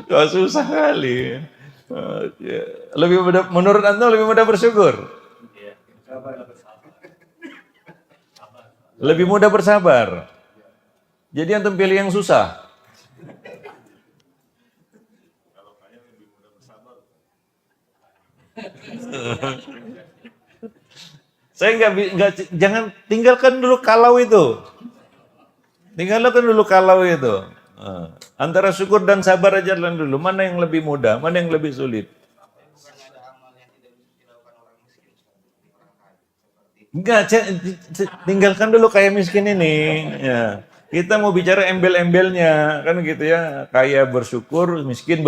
Gak susah kali. Ya. Lebih mudah, menurut Anda lebih mudah bersyukur? Lebih mudah bersabar. Jadi antum pilih yang susah. Saya nggak jangan tinggalkan dulu kalau itu. Tinggalkan dulu kalau itu. Antara syukur dan sabar aja dulu. Mana yang lebih mudah, mana yang lebih sulit? Enggak, tinggalkan dulu kayak miskin ini. Ya. Kita mau bicara embel-embelnya, kan gitu ya. Kaya bersyukur, miskin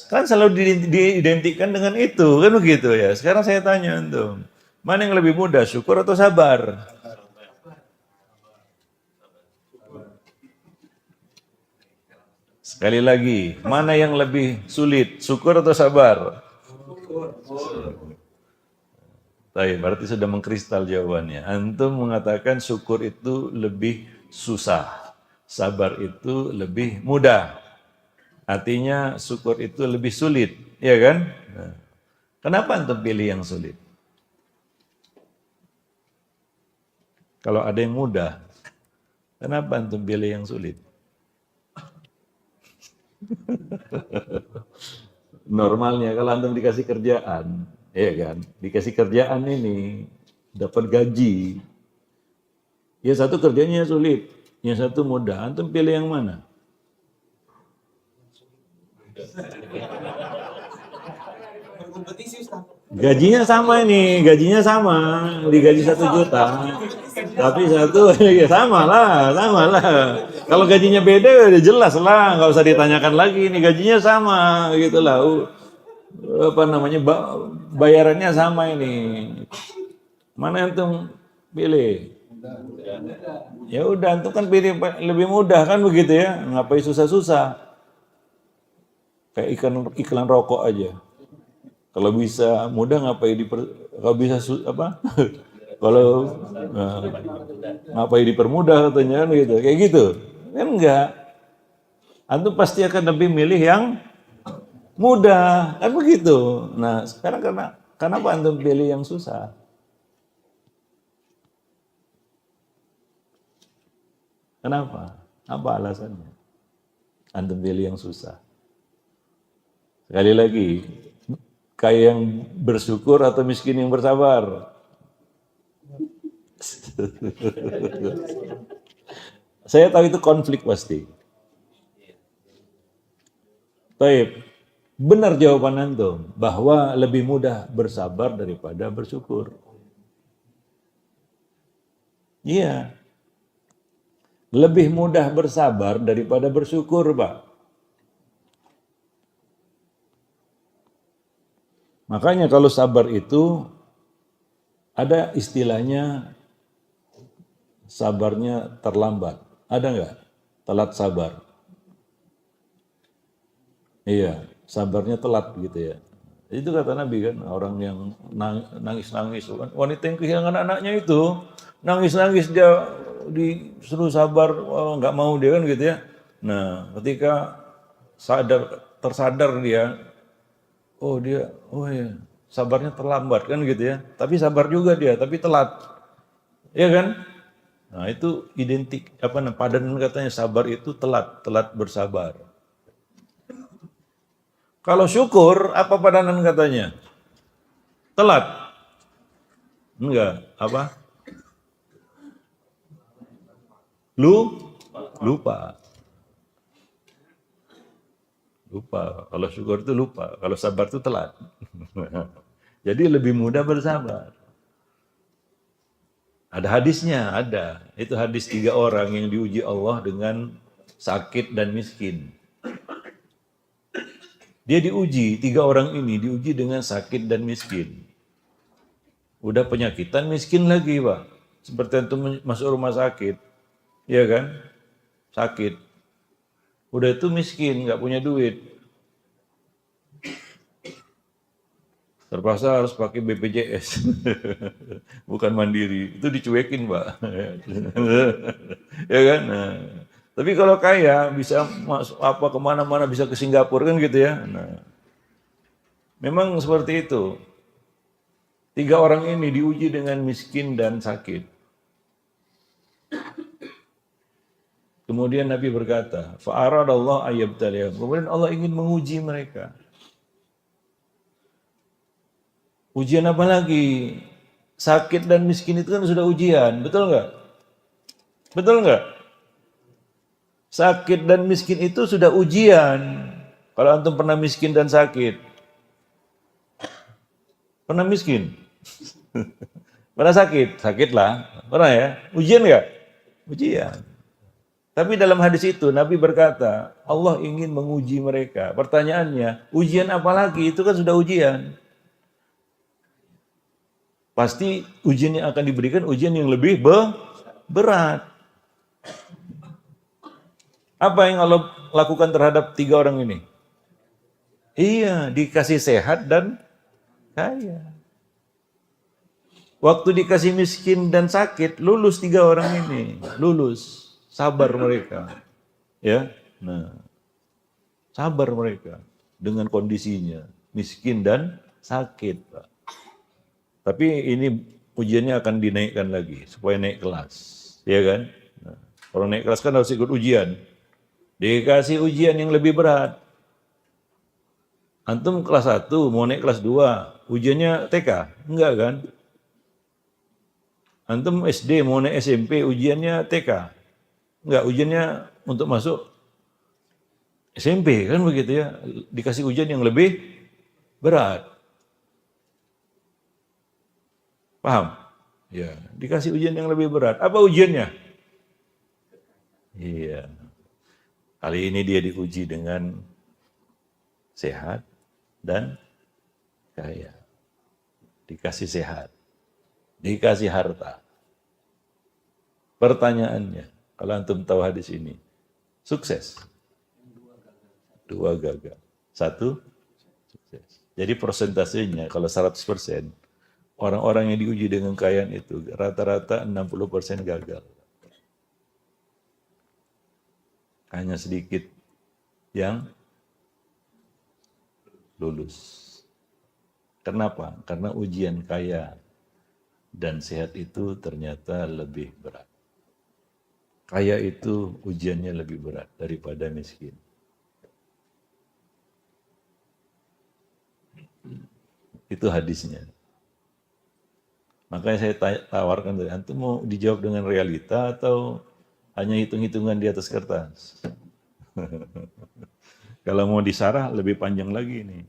kan selalu diidentikan dengan itu, kan begitu ya. Sekarang saya tanya antum, mana yang lebih mudah, syukur atau sabar? Sekali lagi, mana yang lebih sulit, syukur atau sabar? Baik, berarti sudah mengkristal jawabannya. Antum mengatakan syukur itu lebih susah, sabar itu lebih mudah. Artinya syukur itu lebih sulit, ya kan? Nah, kenapa antum pilih yang sulit? Kalau ada yang mudah, kenapa antum pilih yang sulit? Normalnya kalau antum dikasih kerjaan, ya kan? Dikasih kerjaan ini, dapat gaji. Ya satu kerjanya sulit, yang satu mudah. Antum pilih yang mana? Gajinya sama ini, gajinya sama, digaji 1 juta. Tapi satu, ya sama lah. Kalau gajinya beda udah jelas lah, nggak usah ditanyakan lagi. Ini gajinya sama, gitulah. Apa namanya, bayarannya sama ini. Mana antum pilih? Ya udah, antum kan pilih lebih mudah kan begitu ya, ngapain susah-susah? Kayak iklan rokok aja. Kalau bisa mudah ngapain kalau bisa kalau ngapain dipermudah katanya kan gitu. Kayak gitu. Kan enggak. Antum pasti akan lebih milih yang mudah. Kan begitu. Nah, sekarang kenapa antum pilih yang susah? Kenapa? Apa alasannya? Antum pilih yang susah. Sekali lagi, kaya yang bersyukur atau miskin yang bersabar? Saya tahu itu konflik pasti. Baik, benar jawaban antum bahwa lebih mudah bersabar daripada bersyukur. Iya. Lebih mudah bersabar daripada bersyukur, Pak. Makanya kalau sabar itu ada istilahnya sabarnya terlambat. Ada nggak? Telat sabar. Iya, sabarnya telat gitu ya. Itu kata Nabi kan, orang yang nangis-nangis. Wanita yang kehilangan anaknya itu, nangis-nangis dia disuruh sabar, nggak mau dia kan gitu ya. Nah, ketika tersadar dia, oh ya, sabarnya terlambat kan gitu ya. Tapi sabar juga dia, tapi telat. Iya kan? Nah, itu identik padanan katanya sabar itu telat bersabar. Kalau syukur apa padanan katanya? Telat. Enggak, apa? Lupa. Kalau syukur itu lupa, kalau sabar itu telat. Jadi lebih mudah bersabar. Ada hadisnya, ada. Itu hadis 3 orang yang diuji Allah dengan sakit dan miskin. Dia diuji, 3 orang ini diuji dengan sakit dan miskin. Udah penyakitan, miskin lagi, Pak. Seperti itu masuk rumah sakit. Iya kan? Sakit. Udah itu miskin, nggak punya duit. Terpaksa harus pakai BPJS. Bukan mandiri. Itu dicuekin, Pak. Ya kan? Nah, tapi kalau kaya bisa masuk apa kemana-mana, bisa ke Singapura kan gitu ya. Nah, memang seperti itu. 3 orang ini diuji dengan miskin dan sakit. Kemudian Nabi berkata, fa'aradallahu ayyabtaliyahum. Kemudian Allah ingin menguji mereka. Ujian apa lagi? Sakit dan miskin itu kan sudah ujian, betul nggak? Betul nggak? Sakit dan miskin itu sudah ujian. Kalau antum pernah miskin dan sakit, pernah miskin, pernah sakit, sakit lah, pernah ya? Ujian nggak? Ujian. Tapi dalam hadis itu Nabi berkata, Allah ingin menguji mereka. Pertanyaannya, ujian apa lagi? Itu kan sudah ujian. Pasti ujian yang akan diberikan ujian yang lebih berat. Apa yang Allah lakukan terhadap 3 orang ini? Iya, dikasih sehat dan kaya. Waktu dikasih miskin dan sakit, lulus 3 orang ini. Lulus, sabar mereka. Ya, nah, sabar mereka dengan kondisinya, miskin dan sakit, Pak. Tapi ini ujiannya akan dinaikkan lagi supaya naik kelas, ya kan? Nah, kalau naik kelas kan harus ikut ujian. Dikasih ujian yang lebih berat. Antum kelas 1 mau naik kelas 2, ujiannya TK? Enggak kan? Antum SD mau naik SMP, ujiannya TK? Enggak, ujiannya untuk masuk SMP kan begitu ya? Dikasih ujian yang lebih berat. Paham? Ya, dikasih ujian yang lebih berat. Apa ujiannya? Iya. Kali ini dia diuji dengan sehat dan kaya. Dikasih sehat. Dikasih harta. Pertanyaannya, kalau antum tahu hadis ini, sukses? 2 gagal. 1 sukses. Jadi persentasenya kalau 100%, orang-orang yang diuji dengan kekayaan itu rata-rata 60% gagal. Hanya sedikit yang lulus. Kenapa? Karena ujian kaya dan sehat itu ternyata lebih berat. Kaya itu ujiannya lebih berat daripada miskin. Itu hadisnya. Makanya saya tawarkan tadi, antum mau dijawab dengan realita atau hanya hitung-hitungan di atas kertas? Kalau mau disarah lebih panjang lagi nih.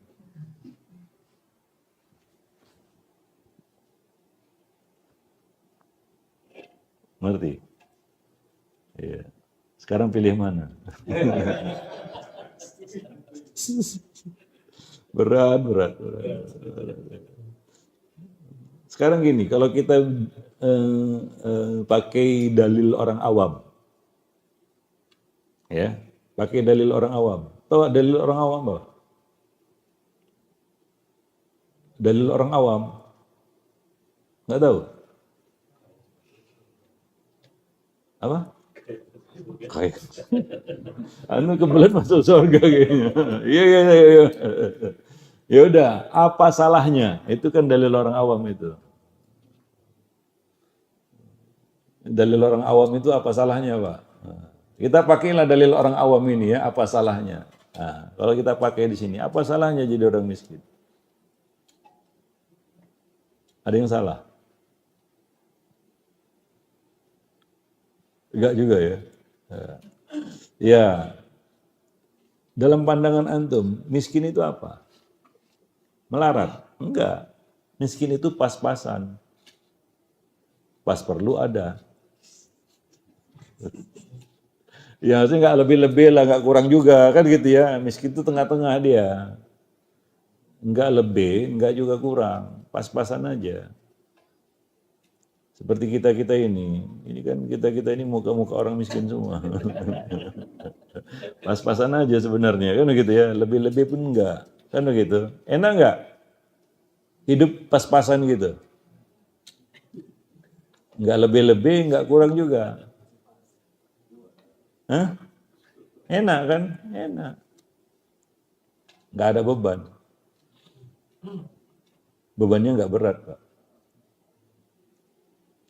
Ngerti? Iya. Sekarang pilih mana? Berat. Sekarang gini, kalau kita pakai dalil orang awam, ya, pakai dalil orang awam. Tahu dalil orang awam apa? Dalil orang awam, nggak tahu? Apa? Kayak, anu kebelet masuk surga kayaknya. Iya. Ya udah, apa salahnya? Itu kan dalil orang awam itu. Dalil orang awam itu apa salahnya, Pak? Kita pakailah dalil orang awam ini ya, apa salahnya? Nah, kalau kita pakai di sini, apa salahnya jadi orang miskin? Ada yang salah? Enggak juga ya. Ya, dalam pandangan antum, miskin itu apa? Melarat? Enggak. Miskin itu pas-pasan. Pas perlu ada. Ya harusnya nggak lebih-lebih lah, nggak kurang juga kan gitu ya. Miskin itu tengah-tengah dia. Nggak lebih, nggak juga kurang. Pas-pasan aja. Seperti kita-kita ini kan kita-kita ini muka-muka orang miskin semua. Pas-pasan aja sebenarnya, kan begitu ya. Lebih-lebih pun enggak, kan begitu. Enak enggak? Hidup pas-pasan gitu. Enggak lebih-lebih, enggak kurang juga. Hah? Enak kan? Enak. Enggak ada beban. Bebannya enggak berat, Pak.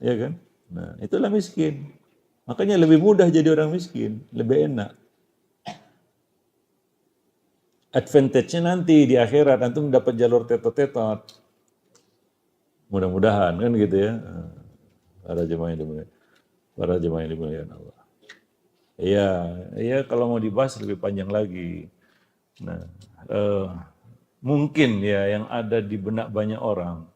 Ya kan? Nah, itulah miskin. Makanya lebih mudah jadi orang miskin, lebih enak. Advantage-nya nanti di akhirat antum dapat jalur tetot-tetot. Mudah-mudahan kan gitu ya. Para jemaah yang dimuliakan Allah. Iya kalau mau dibahas lebih panjang lagi. Nah, mungkin ya yang ada di benak banyak orang.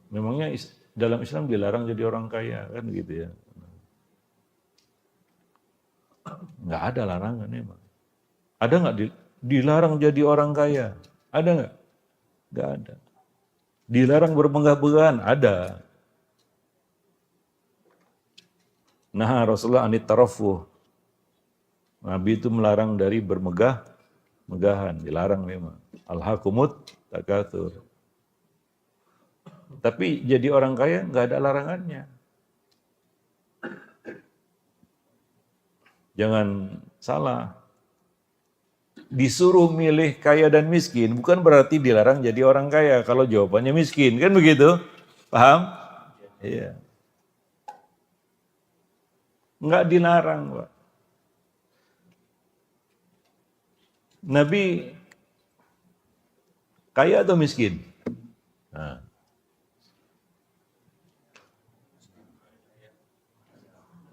Memangnya dalam Islam dilarang jadi orang kaya kan gitu ya. Nggak ada larangan emang. Ada nggak dilarang jadi orang kaya? Ada nggak? Nggak ada. Dilarang bermegah-megahan? Ada. Nah Rasulullah anit tarafuh. Nabi itu melarang dari bermegah-megahan. Dilarang memang. Alhaakumut takatsur. Tapi jadi orang kaya nggak ada larangannya. Jangan salah. Disuruh milih kaya dan miskin bukan berarti dilarang jadi orang kaya kalau jawabannya miskin, kan begitu? Paham? Iya. Nggak dilarang, Pak. Nabi kaya atau miskin? Nah.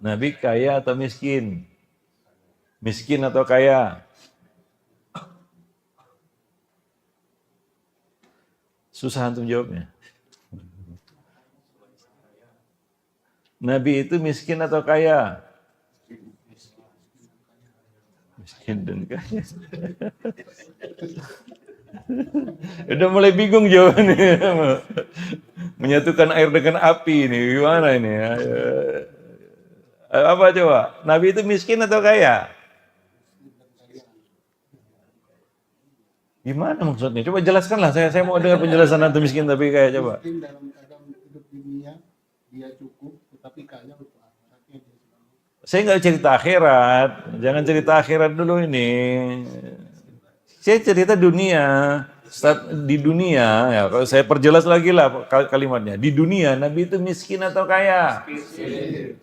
Nabi kaya atau miskin? Miskin atau kaya? Susah antum jawabnya. Nabi itu miskin atau kaya? Miskin dan kaya. Udah mulai bingung jawabannya. Menyatukan air dengan api ini, gimana ini? Apa coba? Nabi itu miskin atau kaya? Gimana maksudnya? Coba jelaskanlah. Saya mau dengar penjelasan antum miskin tapi kaya, coba. Miskin dalam keadaan hidup di dunia, dia cukup, tetapi kaya untuk akhiratnya dia selalu. Saya nggak cerita akhirat. Jangan cerita akhirat dulu ini. Saya cerita dunia. Di dunia, ya kalau saya perjelas lagi lah kalimatnya. Di dunia, Nabi itu miskin atau kaya? Miskin.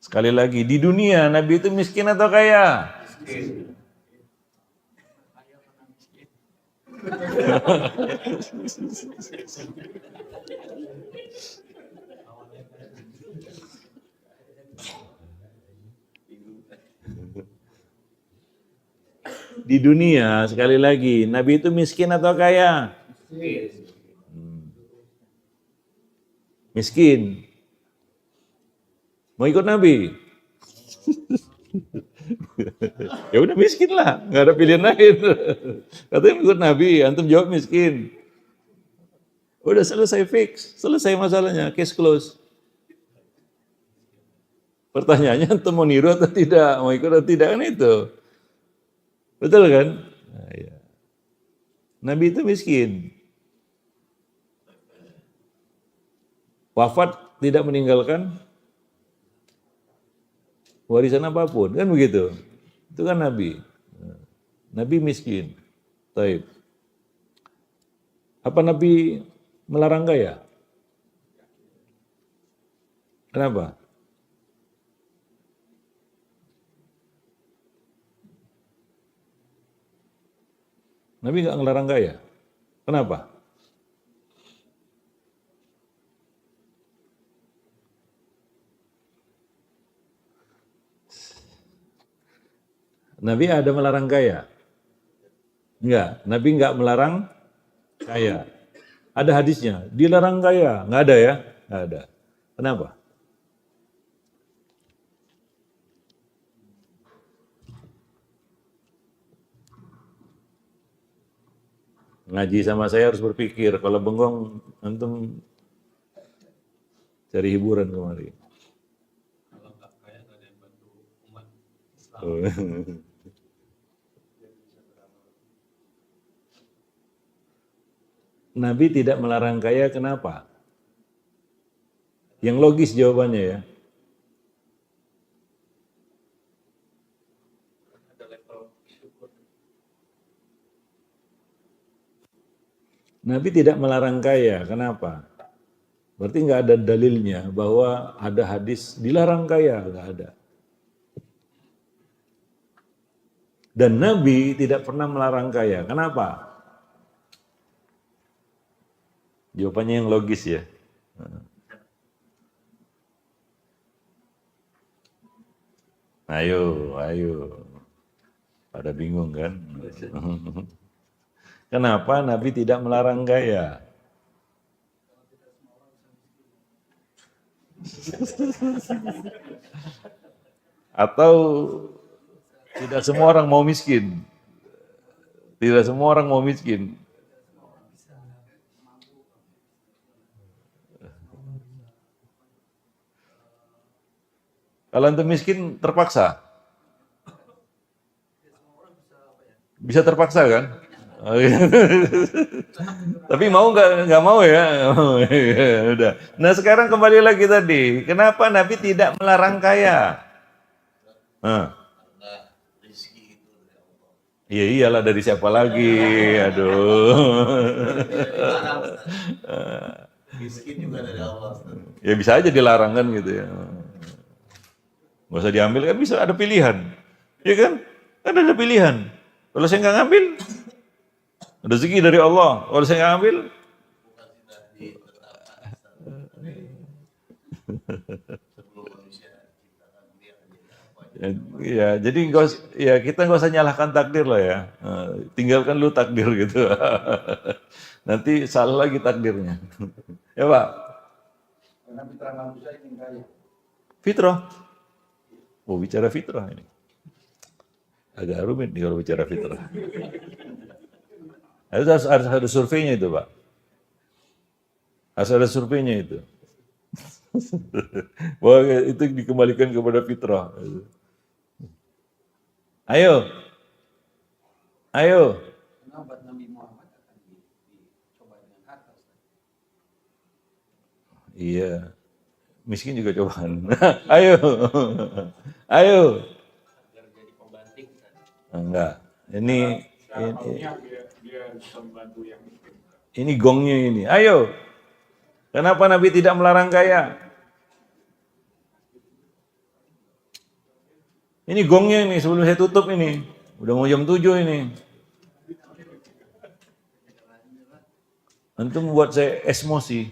Sekali lagi, di dunia Nabi itu miskin atau kaya? Miskin. Di dunia, sekali lagi, Nabi itu miskin atau kaya? Miskin. Mau ikut Nabi? Ya udah miskin lah, nggak ada pilihan lain. Katanya ikut Nabi, antum jawab miskin. Udah selesai fix, selesai masalahnya, case close. Pertanyaannya antum mau niru atau tidak, mau ikut atau tidak kan itu. Betul kan? Nah, ya. Nabi itu miskin. Wafat tidak meninggalkan warisan apapun, kan begitu. Itu kan Nabi. Nabi miskin. Taib. Apa Nabi melarang kaya? Kenapa? Nabi nggak ngelarang kaya. Kenapa? Nabi ada melarang kaya? Enggak, Nabi enggak melarang kaya. Ada hadisnya, dilarang kaya. Enggak ada ya? Enggak ada. Kenapa? Ngaji sama saya harus berpikir. Kalau bengong, antum cari hiburan kemari. Kalau nggak kaya nggak ada yang bantu umat Islam. Oh. Nabi tidak melarang kaya, kenapa? Yang logis jawabannya ya. Ada level syukur. Nabi tidak melarang kaya, kenapa? Berarti nggak ada dalilnya bahwa ada hadis dilarang kaya, nggak ada. Dan Nabi tidak pernah melarang kaya, kenapa? Jawabannya yang logis ya. Ayo. Pada bingung kan? Kenapa Nabi tidak melarang kaya? Atau tidak semua orang mau miskin? Tidak semua orang mau miskin. Kalau antum miskin terpaksa? Bisa terpaksa kan? Tapi mau nggak mau ya? Udah. Nah sekarang kembali lagi tadi, kenapa Nabi tidak melarang kaya? Iya iyalah, dari siapa lagi? Aduh. Miskin juga dari Allah. Ya bisa aja dilarang kan gitu ya. Nggak usah diambil kan, bisa ada pilihan. Ya kan? Kan ada pilihan. Kalau saya nggak ngambil, rezeki dari Allah. Kalau saya nggak ngambil, ya jadi kita nggak usah nyalahkan takdir lah ya. Tinggalkan lu takdir gitu. Nanti salah lagi takdirnya. Ya Pak. Karena fitrah manusia ingin kaya. Fitrah. Oh bicara fitrah ini. Agak rumit nih kalau bicara fitrah. Harus ada surveinya itu Pak. Harus ada surveinya itu. Bahwa itu dikembalikan kepada fitrah. Ayo. Karena obat Nabi Muhammad akan dicoba dengan harta. Iya. Miskin juga cobaan. Ayo. Agar jadi pembanting. Enggak. Ini gongnya ini. Ayo. Kenapa Nabi tidak melarang kaya? Ini gongnya ini sebelum saya tutup ini. Udah mau jam 7 ini. Antum buat saya esmosi.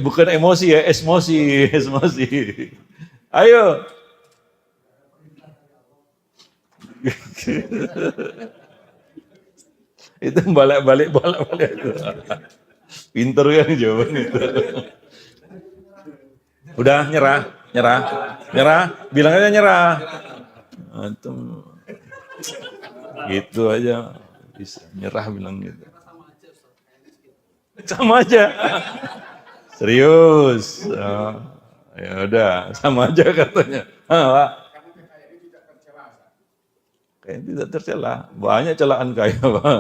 Bukan emosi ya, esmosi. Ayo. Itu balik. Pinter kan jawaban itu. Udah nyerah. Bilang aja nyerah. Antum gitu aja bisa nyerah bilang gitu. Sama aja. Serius. Ya udah, sama aja katanya. Pak. Kayaknya tidak tercela. Banyak celaan kaya, Pak.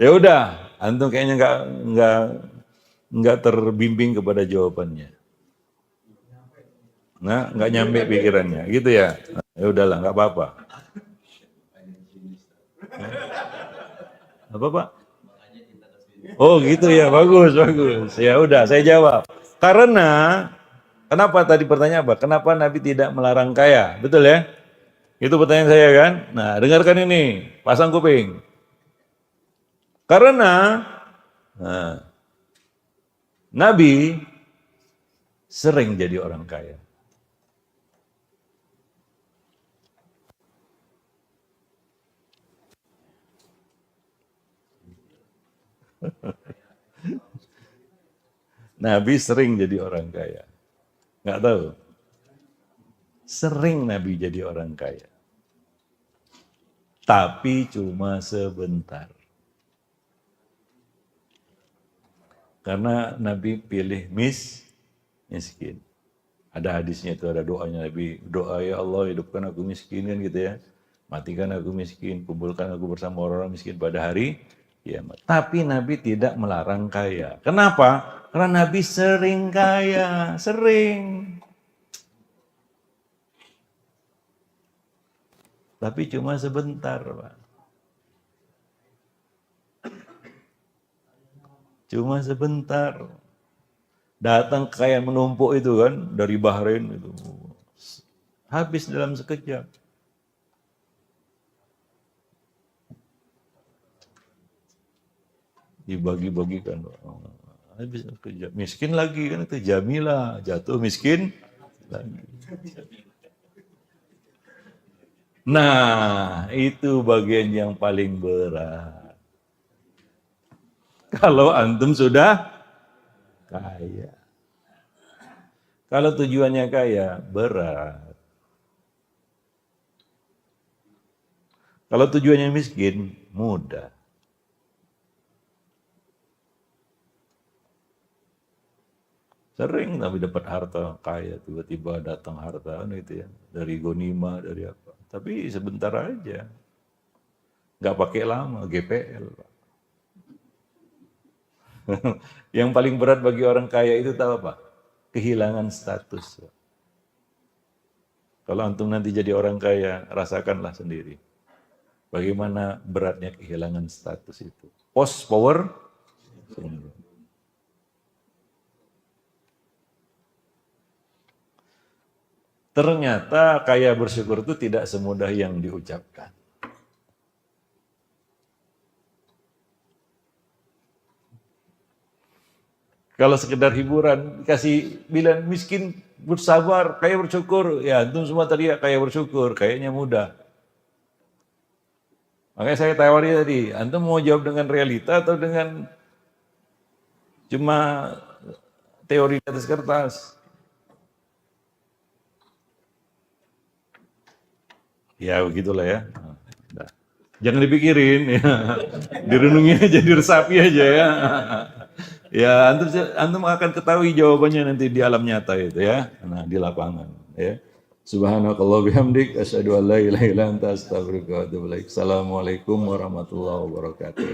Ya udah, antum kayaknya nggak terbimbing kepada jawabannya. Nah, nggak nyampe pikirannya, gitu ya. Ya udahlah, nggak apa-apa. Apa Pak? Oh gitu ya, bagus. Ya udah, saya jawab. Karena, kenapa tadi pertanyaan apa? Kenapa Nabi tidak melarang kaya? Betul ya? Itu pertanyaan saya kan? Nah, dengarkan ini, pasang kuping. Karena Nabi sering jadi orang kaya. Nabi sering jadi orang kaya. Nggak tahu. Sering Nabi jadi orang kaya. Tapi cuma sebentar. Karena Nabi pilih miskin. Ada hadisnya itu, ada doanya Nabi. Doa, ya Allah hidupkan aku miskin kan gitu ya. Matikan aku miskin, kumpulkan aku bersama orang-orang miskin pada hari kiamat. Tapi Nabi tidak melarang kaya. Kenapa? Karena Nabi sering kaya, sering. Tapi cuma sebentar, Pak. Cuma sebentar. Datang kekayaan menumpuk itu kan dari Bahrain itu. Habis dalam sekejap. Dibagi-bagikan. Habis sekejap. Miskin lagi kan itu Jamilah, jatuh miskin lagi. Nah, itu bagian yang paling berat. Kalau antum sudah kaya. Kalau tujuannya kaya, berat. Kalau tujuannya miskin, mudah. Sering tapi dapat harta kaya, tiba-tiba datang harta gitu ya, dari gonima, dari apa. Tapi sebentar aja. Nggak pakai lama, GPL. Yang paling berat bagi orang kaya itu tahu apa? Kehilangan status. Kalau antum nanti jadi orang kaya, rasakanlah sendiri. Bagaimana beratnya kehilangan status itu. Post power syndrome. Ternyata kaya bersyukur itu tidak semudah yang diucapkan. Kalau sekedar hiburan, dikasih bilang miskin bersabar, kaya bersyukur. Ya antum semua tadi ya kaya bersyukur, kayaknya mudah. Makanya saya tawari tadi, antum mau jawab dengan realita atau dengan cuma teori di atas kertas? Ya begitulah ya. Nah, jangan dipikirin ya. Direnungi aja, diresapi aja ya. Ya, antum akan ketahui jawabannya nanti di alam nyata itu ya. Nah, di lapangan ya. Subhanakallah bihamdik asyhadu an la ilaha illa anta astaghfiruka wa atubu ilaik. Assalamualaikum warahmatullahi wabarakatuh.